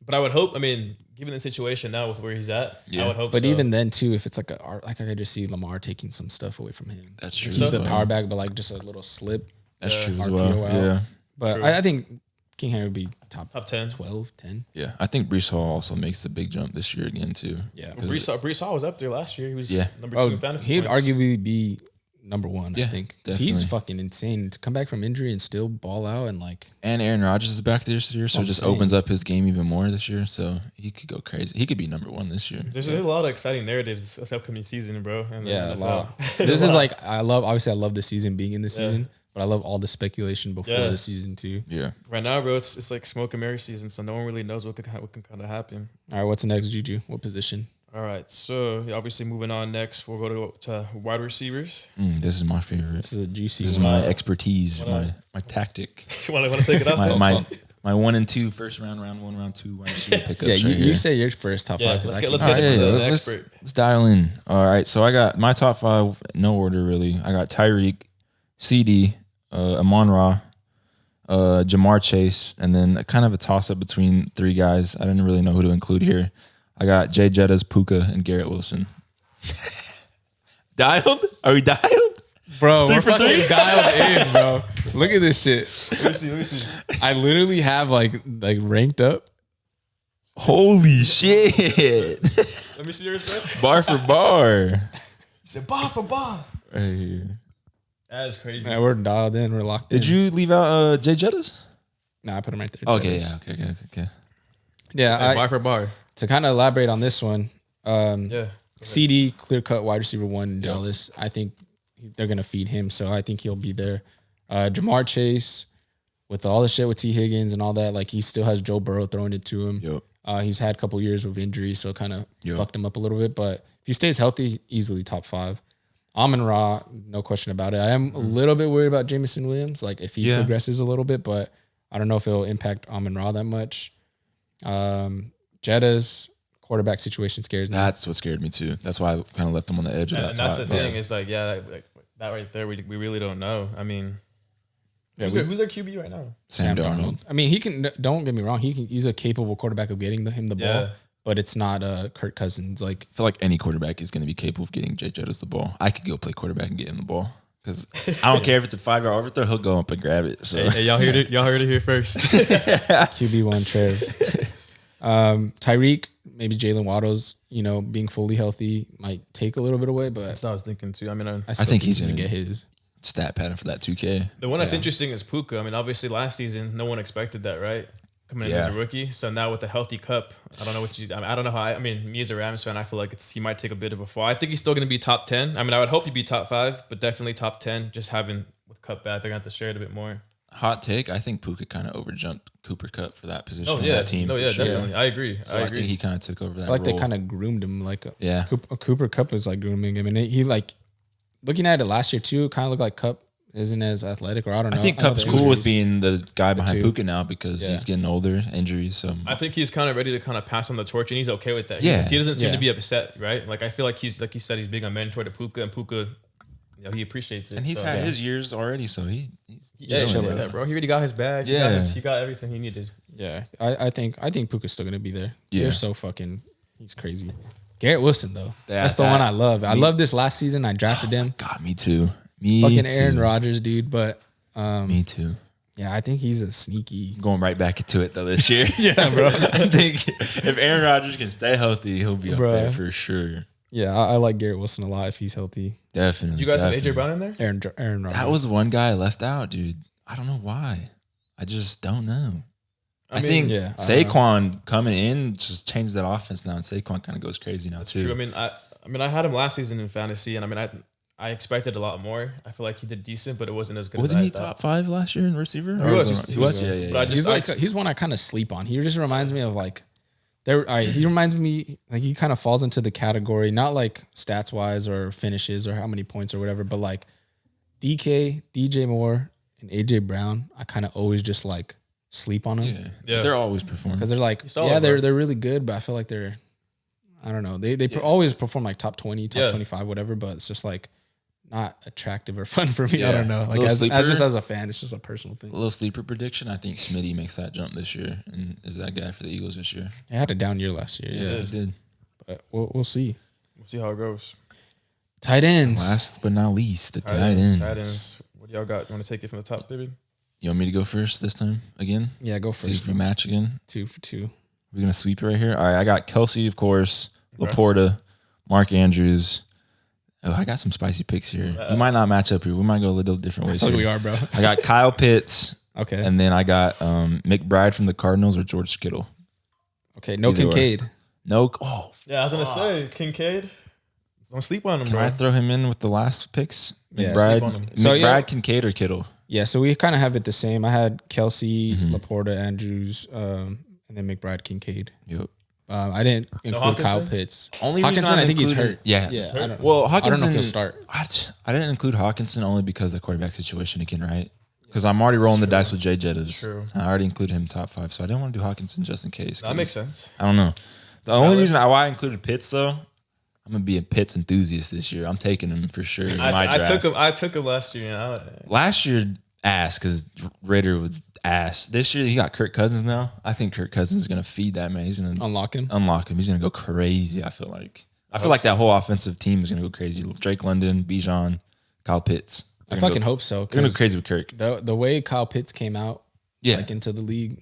But I would hope. I mean, given the situation now with where he's at, I would hope. But so. even then, too, if it's like I could just see Lamar taking some stuff away from him. That's true. He's the power back, but like just a little slip. That's true as RPO well. out. Yeah. But I think King Henry would be top 10, 12, 10. Yeah. I think Brees Hall also makes a big jump this year again too. Yeah. Brees Hall was up there last year. He was number 2 in fantasy. He'd points. arguably be number 1, I think. Because he's definitely. fucking insane to come back from injury and still ball out and like. And Aaron Rodgers is back this year, so it just opens up his game even more this year. So he could go crazy. He could be number 1 this year. There's a lot of exciting narratives this upcoming season, bro. And Yeah, a NFL. lot. This is like I love the season being in the season, but I love all the speculation before the season too. Yeah. Right now, bro, it's like smoke and mirror season, so no one really knows what can kind of happen. All right, what's next, Juju? What position? All right, so obviously moving on next, we'll go to wide receivers. This is my favorite. This is a juicy This is one. my expertise, my tactic. You want to take it up? my 1 and 2 first round 1, round 2 wide receiver pickups. Yeah, you here. say your first top 5. let's get All right, it from the let's expert. dial in. All right, so I got my top 5, no order really. I got Tyreek, CD, Amon-Ra, Jamar Chase, and then kind of a toss-up between 3 guys. I didn't really know who to include here. I got Jay Jettas, Puka, and Garrett Wilson. Dialed? Are we dialed? Bro, we're fucking dialed in, bro. Look at this shit. Let me see. I literally have like ranked up. Holy shit. Let me see yours, bro. Bar for bar. He said bar for bar. Right here. That is crazy. Yeah, we're dialed in. We're locked in. Did you leave out Jay Jettas? Nah, I put him right there. Okay, Jettas. yeah, okay. Yeah, Bar for bar. to kind of elaborate on this one, Yeah. CD, clear cut wide receiver 1 in Dallas. I think they're going to feed him, so I think he'll be there. Jamar Chase, with all the shit with T. Higgins and all that, like he still has Joe Burrow throwing it to him. Yep. He's had a couple years of injury, so it kind of fucked him up a little bit. But if he stays healthy, easily top 5. Amon-Ra, no question about it. I am a little bit worried about Jameson Williams, like if he progresses a little bit, but I don't know if it'll impact Amon-Ra that much. Jetta's quarterback situation scares me. That's what scared me too. That's why I kind of left them on the edge of that. And that's the thing. It's like, that right there, we really don't know. I mean, who's their QB right now? Sam Darnold. I mean, he can. Don't get me wrong. He's a capable quarterback of getting him the ball, but it's not Kirk Cousins. Like I feel like any quarterback is going to be capable of getting Jay Jettas the ball. I could go play quarterback and get him the ball because I don't care if it's a 5-yard overthrow. He'll go up and grab it. So Hey, y'all heard it here first. QB1 Trev. Tyreek, maybe Jalen Waddle's, being fully healthy might take a little bit away, but That's what I was thinking too. I mean, I think he's gonna get his. stat pattern for that 2K. the one that's interesting is Puka. I mean, obviously last season no one expected that, right? Coming in as a rookie. So now with the healthy cup, I don't know what you. I don't know how. I mean, me as a Rams fan, I feel like he might take a bit of a fall. I think he's still going to be top 10. I mean, I would hope he'd be top 5, but definitely top 10. Just having with Cup back, they're going to have to share it a bit more. Hot take. I think Puka kind of overjumped Cooper Kupp for that position on yeah, that team. definitely. I agree. So I think he kind of took over that. I feel like role. they kind of groomed him. Like Yeah. Cooper Kupp was like grooming him, and he like looking at it last year too. Kind of looked like Kupp isn't as athletic, or I don't know. I think know Kupp's the cool with injuries. being the guy behind too. Puka now because he's getting older, injuries. So I think he's kind of ready to kind of pass on the torch, and he's okay with that. Yeah. He doesn't seem to be upset, right? Like I feel like he's like you said, he's being a mentor to Puka, and Puka, he appreciates it. and he's had his years already, so he's chilling. Yeah, bro. He already got his bag. Yeah. He got everything he needed. Yeah, I think Puka's still gonna be there. Yeah. They're so fucking. He's crazy. Garrett Wilson though, that's the one I love. I love this last season. I drafted him. God, me too. Fucking Aaron Rodgers, dude. But me too. yeah, I think he's a sneaky. Going right back into it though this year. Yeah, bro. I think if Aaron Rodgers can stay healthy, he'll be up there for sure. Yeah, I like Garrett Wilson a lot if he's healthy. Definitely. You guys have definitely. AJ Brown in there? Aaron Rodgers. That was one guy I left out, dude. I don't know why. I just don't know. I think yeah, Saquon coming in just changed that offense now, and Saquon kind of goes crazy now too. True. I mean, I had him last season in fantasy, and I mean, I expected a lot more. I feel like he did decent, but it wasn't as good. Wasn't as he I thought. top 5 last year in receiver? He was. He was. Yeah. But He's one I kind of sleep on. He just reminds me of like he reminds me like he kind of falls into the category, not like stats wise or finishes or how many points or whatever, but like DJ Moore and AJ Brown. I kind of always just like sleep on them. Yeah. They're always performing because they're like solid, they're really good, but I feel like they're I don't know they always perform like top 20, top 25, whatever. But it's just like not attractive or fun for me. Yeah. I don't know. Like as Sleeper. just as a fan, it's just a personal thing. A little sleeper prediction. I think Smitty makes that jump this year and is that guy for the Eagles this year. He had a down year last year. Yeah, he did. But we'll see. We'll see how it goes. Tight ends. Last but not least, the tight ends. Tight ends. What do y'all got? You want to take it from the top, David? You want me to go first this time again? Yeah, go See first. if we match again. 2 for 2. We're gonna sweep it right here. All right, I got Kelsey, of course, Okay. Laporta, Mark Andrews. Oh, I got some spicy picks here. We might not match up here. We might go a little different I ways. feel like here. we are, bro. I got Kyle Pitts, Okay. and then I got McBride from the Cardinals or George Kittle. Okay. No Either way. Kincaid. No. Oh, Yeah, I was gonna say Kincaid. Don't sleep on him, can bro. I throw him in with the last picks? Yeah, McBride, sleep on him. So, McBride, yeah. Kincaid, or Kittle? Yeah, so we kind of have it the same. I had Kelsey, Mm-hmm. Laporta, Andrews, and then McBride, Kincaid. Yep. I didn't include Kyle Hawkinson? Pitts. Only Hawkinson, reason I think he's included- hurt. Yeah. Yeah. I don't, Well, I don't know Hawkinson. if he'll start. I didn't include Hawkinson only because of the quarterback situation again, right? Because I'm already rolling the dice with Jay Jettas. True. And I already included him top 5, so I didn't want to do Hawkinson just in case. That makes sense. I don't know. The only reason why I included Pitts though, I'm gonna be a Pitts enthusiast this year. I'm taking him for sure. In my I draft. took him last year. And Last year ass because Ritter was ass. This year he got Kirk Cousins now. I think Kirk Cousins is gonna feed that man. He's gonna Unlock him. unlock him. He's gonna go crazy. I feel like that whole offensive team is gonna go crazy. Drake London, Bijan, Kyle Pitts. I fucking hope so. They're gonna go 'cause crazy with Kirk. The way Kyle Pitts came out, Yeah. like into the league,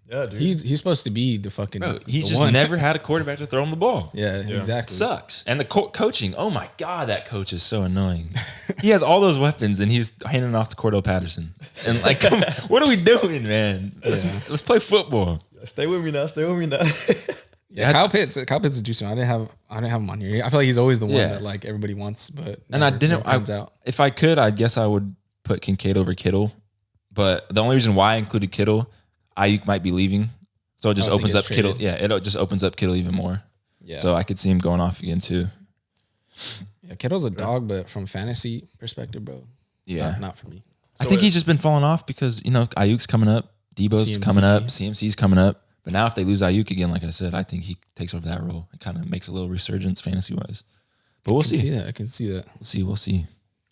yeah, dude. he's supposed to be the fucking. Bro, he's the just one. never had a quarterback to throw him the ball. Yeah, exactly. Sucks. And the coaching, oh my God, that coach is so annoying. He has all those weapons and he was handing off to Cordell Patterson. And like, what are we doing, man? Let's play football. Stay with me now. Stay with me now. Yeah, Kyle Pitts is juicing. I didn't have him on here. I feel like he's always the one Yeah. that like everybody wants, but And I never didn't. pans out. If I could, I guess I would put Kincaid over Kittle. But the only reason why I included Kittle, Ayuk might be leaving, so it just I think opens it's up Kittle. traded. Yeah, it just opens up Kittle even more. Yeah. So I could see him going off again too. Yeah, Kittle's a dog, but from fantasy perspective, bro, Yeah, not for me. I think he's just been falling off because Ayuk's coming up, Debo's CMC. coming up, CMC's coming up. But now if they lose Ayuk again, like I said, I think he takes over that role. It kind of makes a little resurgence fantasy wise. But we'll I can see. see that. I can see that. We'll see.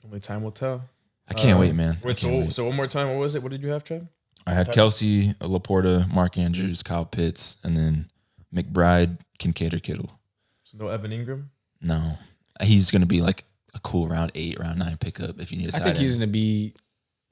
Only time will tell. I can't wait, man. I Wait, can't wait. so one more time, what was it? What did you have, Trev? I had Kelsey, Laporta, Mark Andrews, Kyle Pitts, and then McBride, Kincaid, or Kittle. So no Evan Ingram. No, he's going to be like a cool round 8, round 9 pickup if you need a I tight think he's end. going to be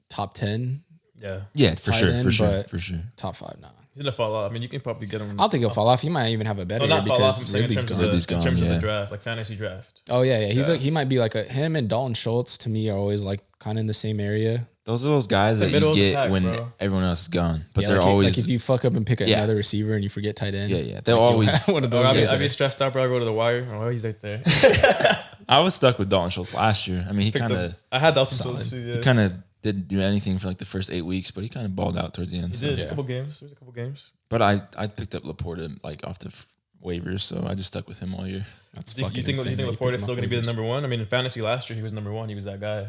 top 10, Yeah, Yeah, for tight sure, end, for sure, but- for sure. top 5 now. he's gonna fall off. I mean, you can probably get him. I don't think he'll fall off. He might even have a better No, year not fall off. I'm because saying in Ridley's terms, gone. of the, Ridley's in terms of gone, the yeah. draft, like fantasy draft. Oh yeah. He's Yeah. like he might be like him and Dalton Schultz to me are always like kind of in the same area. Those are those guys the that middle you of the get pack, when bro. everyone else is gone, but Yeah, they're like, always like if you fuck up and pick Yeah. another receiver and you forget tight end. yeah. They're like, always. one of those I'd guys. be there. stressed out, bro. I go to the wire. Oh, he's right there. I was stuck with Dalton Schultz last year. I mean, he kind of I had Dalton Solid. Schultz too. Yeah. kind of didn't do anything for like the first 8 weeks, but he kind of balled out towards the end. He So. did Yeah. a couple games. There was a couple games. But I picked up Laporta like off the waivers, so I just stuck with him all year. That's You fucking think insane that you Laporte pick is him still up going to be the waivers. number one? I mean, in fantasy last year, he was number one. He was that guy.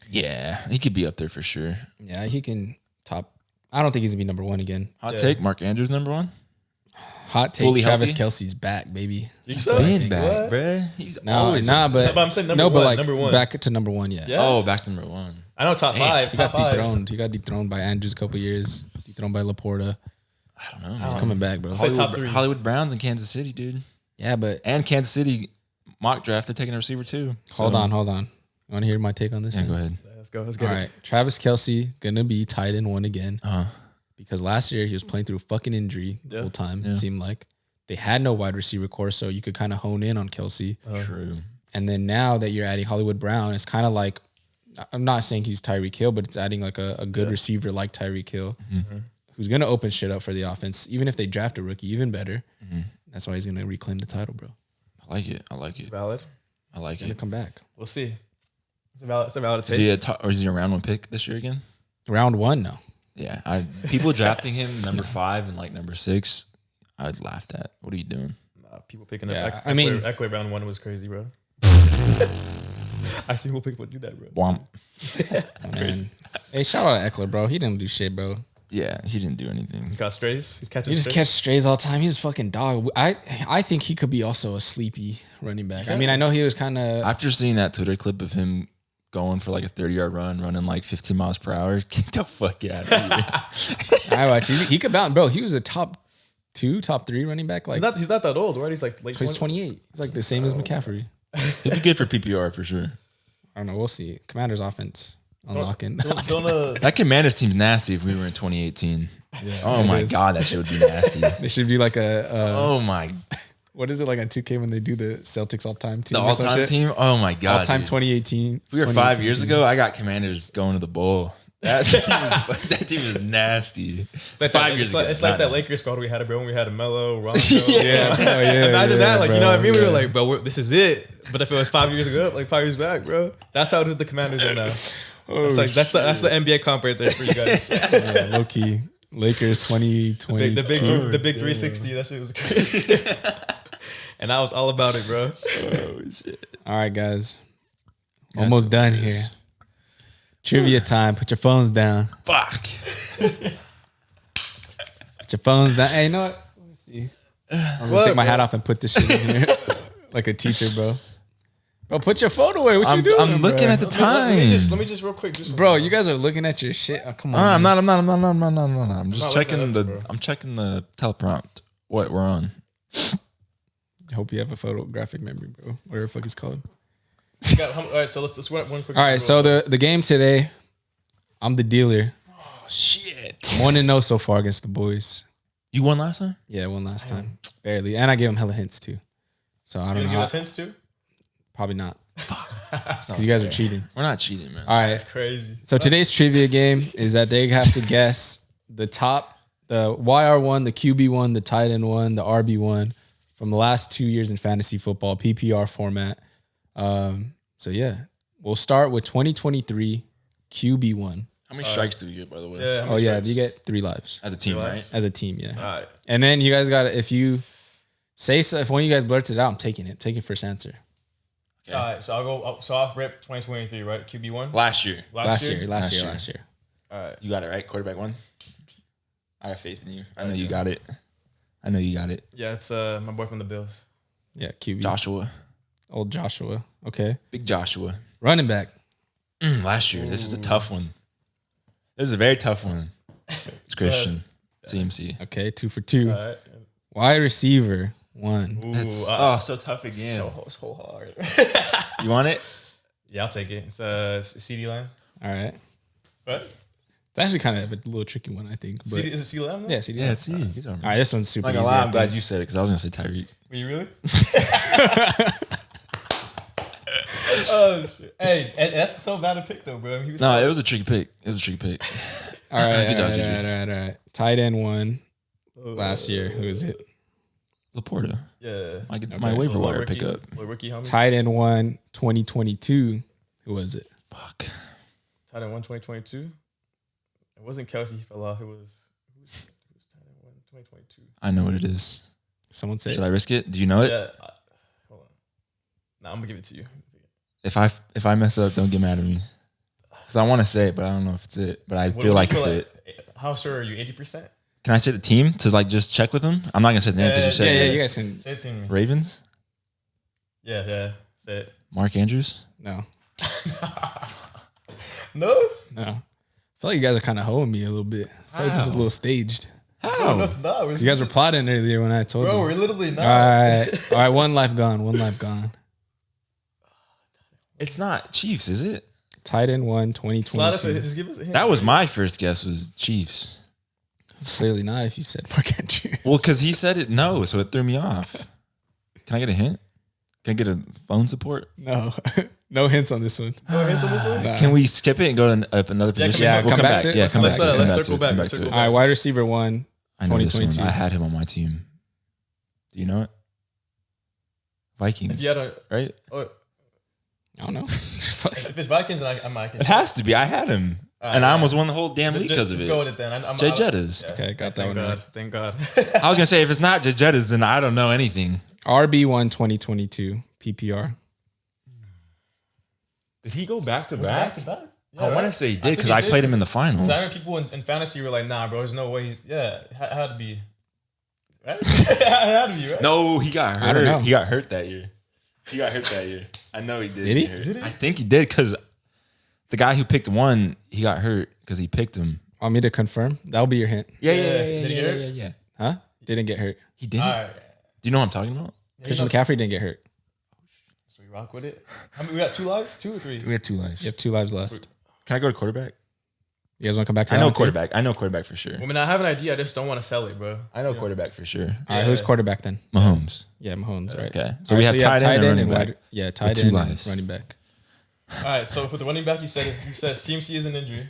Yeah, he could be up there for sure. Yeah, he can top. I don't think he's gonna be number 1 again. Hot Yeah. take: Mark Andrews number 1. Hot take: Fully Travis healthy? Kelsey's back, baby. He's That's what I Been think. back, What? bruh. He's No, always nah, up there. but But I'm saying number no, but one, like number one. back to number 1. Yeah. Yeah. Oh, back to number 1. I know top Damn. five. He Top got five. dethroned. He got dethroned by Andrews a couple years. Dethroned by Laporta. I don't know. He's Man. coming back, bro. Say top Hollywood, three. Hollywood Browns and Kansas City, dude, Yeah, but and Kansas City mock draft. They're taking a receiver too. hold on. You want to hear my take on this? Yeah, then? go ahead. Let's go. Let's All get right, Travis Kelsey gonna be tight end 1 again Uh huh. because last year he was playing through fucking injury the Yeah. whole time. Yeah. It seemed like they had no wide receiver core, so you could kind of hone in on Kelsey. True. And then now that you're adding Hollywood Brown, it's kind of like I'm not saying he's Tyreek Hill, but it's adding like a good receiver like Tyreek Hill, who's gonna open shit up for the offense. Even if they draft a rookie, even better. That's why he's gonna reclaim the title, bro. I like it. I like It's it. valid. I like Gonna it. come back. We'll see. It's a valid Is take. he or is he a round 1 pick this year again? Round 1, no. Yeah, people drafting him number 5 and like number 6. I'd laughed at. What are you doing? People picking Yeah, up. I mean- Eckler round 1 was crazy, bro. I see people do that, bro. Womp. Man. Hey, shout out to Eckler, bro. He didn't do shit, bro. Yeah, he didn't do anything. He got strays. He's catching He just strays. catch strays all the time. He's a fucking dog. I think he could be also a sleepy running back. I mean, I know he was kind of After seeing that Twitter clip of him going for like a 30-yard run, running like 15 miles per hour. Get the fuck out of here. I watch. He could bounce, bro. He was a top 2, top 3 running back. Like he's not that old, right? He's like late. he's 28. He's like the same as McCaffrey. He'd be good for PPR for sure. I don't know. We'll see. Commanders offense unlocking. That Commanders team's nasty if we were in 2018. Yeah, oh my God, that shit would be nasty. They should be like a. Oh my. What is it like on 2K when they do the Celtics all-time team? The all-time team? Oh my God. All-time dude. 2018. If we were 5 years ago, I got Commanders going to the bowl. That team is nasty. It's like 5 years ago. It's like that Lakers squad we had, bro. When we had a Melo, Rondo. Yeah, bro, yeah. Imagine that. Like, bro, you know what I mean? Yeah. We were like, bro, this is it. But if it was 5 years ago, like 5 years back, bro, that's how it is the Commanders are now. That's the NBA comp right there for you guys. Yeah, low key. Lakers 2020. the big 360. That shit was crazy. And I was all about it, bro. Oh shit! All right, guys. Almost done here. Trivia time. Put your phones down. Fuck. Put your phones down. Hey, you know what? Let me see. I was gonna take my hat off and put this shit in here like a teacher, bro. Bro, put your phone away. What you doing? I'm looking at the time. Let me just real quick. Bro, you guys are looking at your shit. Oh, come on. I'm man. not. I'm just not checking looking at it, bro. I'm checking the teleprompt. What we're on. I hope you have a photographic memory, bro. Whatever the fuck it's called. All right, so let's run one quick. All right, so the game today, I'm the dealer. Oh shit! 1-0 so far against the boys. You won last time. Yeah, one last time. Barely. And I gave him hella hints too. So I don't know. Give us hints too. Probably not. Because you guys are cheating. We're not cheating, man. All right. That's crazy. So today's trivia game is that they have to guess the YR1, the QB1, the tight end one, the RB1 from the last 2 years in fantasy football, PPR format. So yeah, we'll start with 2023 QB1. How many strikes do we get, by the way? Yeah. Oh yeah, you get 3 lives As a team, right? as a team. Yeah. All right. And then you guys got to, if you say so, if one of you guys blurts it out, I'm taking it. Take it first answer. Okay. All right. So I'll go. So I'll rip 2023, right? QB1. Last year. Last year. All right. You got it right. Quarterback 1. I have faith in you. I know you got it. Yeah, it's my boy from the Bills. Yeah, QB. Joshua. Old Joshua. Okay. Big Joshua. Running back. Last year. This is a tough one. This is a very tough one. It's Christian. CMC. Okay, 2 for 2. All right. Wide receiver 1. Ooh, That's so tough again. so hard. You want it? Yeah, I'll take it. It's CD Lamb. All right. What? It's actually kind of a little tricky one, I think. But Is it CD Lamb? yeah, CD. Yeah, it's you. Good job. All right, this one's super Like easy. I'm glad you said it because I was gonna say Tyreek. Were you really? Oh shit! Hey, and that's so bad a pick though, bro. He was No, it was a tricky pick. All right, Good job, all Juju. right. Tight end 1 last year. Who is it? Laporta. Yeah. My waiver wire rookie, pickup. little rookie homie. Tight end 1 2022. Who was it? Fuck. Tight end 1 2022. It wasn't Kelsey. He fell off. It was who's tight end 1 2022. I know what it is. Someone say Should it. I risk it? Do you know it? Yeah. Hold on. Nah, I'm gonna give it to you. If I mess up, don't get mad at me. Because I want to say it, but I don't know if it's it. But I What feel do like you it's feel it. How sure are you? 80%? Can I say the team to like just check with them? I'm not gonna say the name because you said yeah, it. you guys can. Say it to me. Ravens. Yeah. Say it. Mark Andrews. No. No? I feel like you guys are kind of hoeing me a little bit. I feel like this is a little staged. No, it's not. You guys were plotting earlier when I told Bro, you. we're literally not. All right. 1 life gone. It's not Chiefs, is it? Tight end 1 Slide us a, 2022. just give us a hint. That was my first guess. Was Chiefs. Clearly not if you said Mark Andrews. Well, because he said it no, so it threw me off. Can I get a hint? Can I get a phone support? No. No hints on this one. No hints on this one? Nah. Can we skip it and go to another position? Yeah, come back to it. Yeah, come back Let's to it. let's Come back to circle it. back. Come Let's back to circle it. back. All right, wide receiver 1. I know this one. 2022. I had him on my team. Do you know it? Vikings. If you had a, right? oh, I don't know. if it's Vikings, then I might. It has to be. I had him. And I almost won the whole damn league because of Let's it. go with it then. Jay Jettas. Okay, got that Thank one God. right. Thank God. I was going to say, if it's not Jay Jettas, then I don't know anything. RB1 2022 PPR. Did he go back to Back to back. I want to say he did think because he I did. played him in the finals. I remember people in fantasy were like, "Nah, bro, there's no way." It had to be. Right? It had to be, right? No, he got hurt. I don't know. He got hurt that year. I know he did. Did he? Get hurt. I think he did because the guy who picked 1, he got hurt because he picked him. Want me to confirm? That'll be your hint. Yeah. Huh? Didn't get hurt. He didn't. All right. Do you know what I'm talking about? Christian McCaffrey didn't get hurt. So we rock with it. How many, we got 2 lives? 2 or 3? We had 2 lives. You have 2 lives left. Can I go to quarterback? You guys want to come back to I that know one too? quarterback. I know quarterback for sure. I mean, I have an idea. I just don't want to sell it, bro. I know quarterback for sure. All right, who's quarterback then? Mahomes. Yeah, Mahomes, right? Okay. So So we have you tight end and running back. Yeah, tight 2 end and lives. running back. All right. So for the running back, you said CMC is an injury.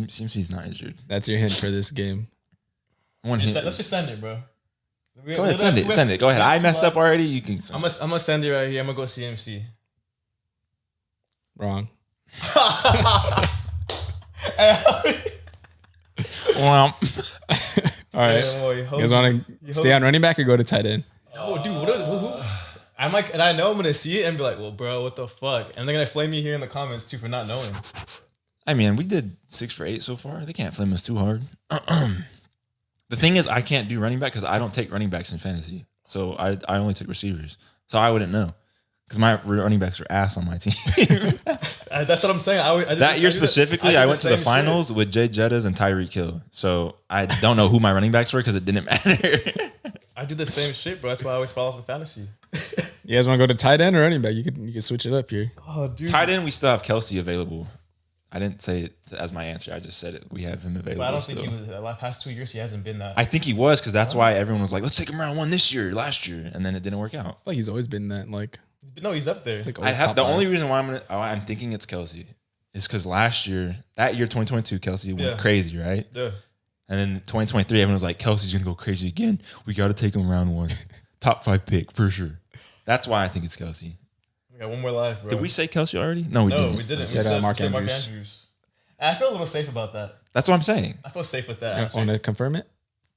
Seems he's not injured. That's your hint for this game. One hint. Let's just send it, bro. Go ahead, send it. Send it. Go ahead. I messed up already. You can. I'm gonna send it right here. I'm gonna go CMC. Wrong. Well, All right. You guys want to stay on running back or go to tight end? Oh, dude, who? I'm like, and I know I'm gonna see it and be like, well, bro, what the fuck? And they're gonna flame me here in the comments too for not knowing. I mean, we did 6 for 8 so far. They can't flame us too hard. The thing is, I can't do running back because I don't take running backs in fantasy. So I only take receivers. So I wouldn't know because my running backs are ass on my team. That's what I'm saying. I That year specifically, I went to the finals with Jay Jettas and Tyreek Hill. So I don't know who my running backs were because it didn't matter. I do the same shit, bro. That's why I always fall off in fantasy. You guys want to go to tight end or running back? You could switch it up here. Oh, dude. Tight end, we still have Kelsey available. I didn't say it as my answer. I just said it. We have him available. But I don't still. think he was. The past 2 years, he hasn't been that. I think he was because that's why everyone was like, let's take him round 1 this year, last year. And then it didn't work out. I feel like he's always been that. Like, No, he's up there. it's like I always have top the 5. only reason why I'm thinking it's Kelsey is because that year 2022, Kelsey went Yeah. crazy, right? Yeah. And then 2023, everyone was like, Kelsey's gonna go crazy again. We got to take him round 1, top 5 pick for sure. That's why I think it's Kelsey. We got 1 more life, bro. Did we say Kelsey already? No, we didn't. we didn't. We said, Mark Mark Andrews. Andrews. I feel a little safe about that. That's what I'm saying. I feel safe with that. Want answer. to confirm it?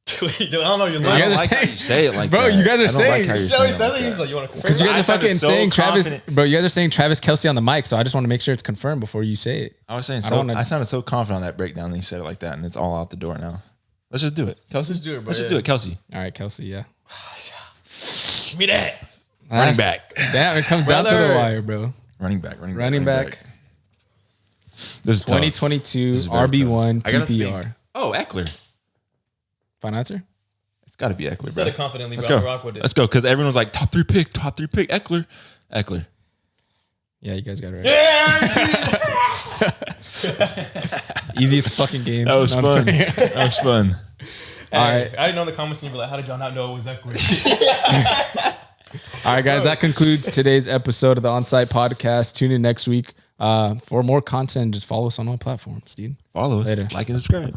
Dude, I don't know. You're You I guys don't are like how saying- you say it like Bro, that. you guys are I don't saying- like how you're You see how he saying says it it? like He's that. like, you want to Because you guys I are sounded fucking so saying Travis, confident. bro. You guys are saying Travis Kelsey on the mic, so I just want to make sure it's confirmed before you say it. I was saying I don't so. wanna- I sounded so confident on that breakdown that you said it like that, and it's all out the door now. Let's just do it, Kelsey. Let's just do it, bro. Let's just Yeah. do it, Kelsey. All right, Kelsey. Yeah. Give me that. Running back. Damn, it comes down to the Brother. wire, bro. Running back. Running back. This is tough. 2022 This is very RB1 tough. I gotta PPR. think. Oh, Eckler. Final answer? It's got to be Eckler, Said bro. it confidently, Let's bro. go. Rock with it. Let's go, because everyone was like top 3 pick. Eckler. Yeah, you guys got it right. Easiest fucking game. That was No, I'm fun. sorry. That was fun. All right. I didn't know in the comments and you'd be like, how did y'all not know it was Eckler? All right, guys, that concludes today's episode of the On-Site Podcast. Tune in next week for more content. Just follow us on all platforms, dude. Follow us. Later. Like and subscribe.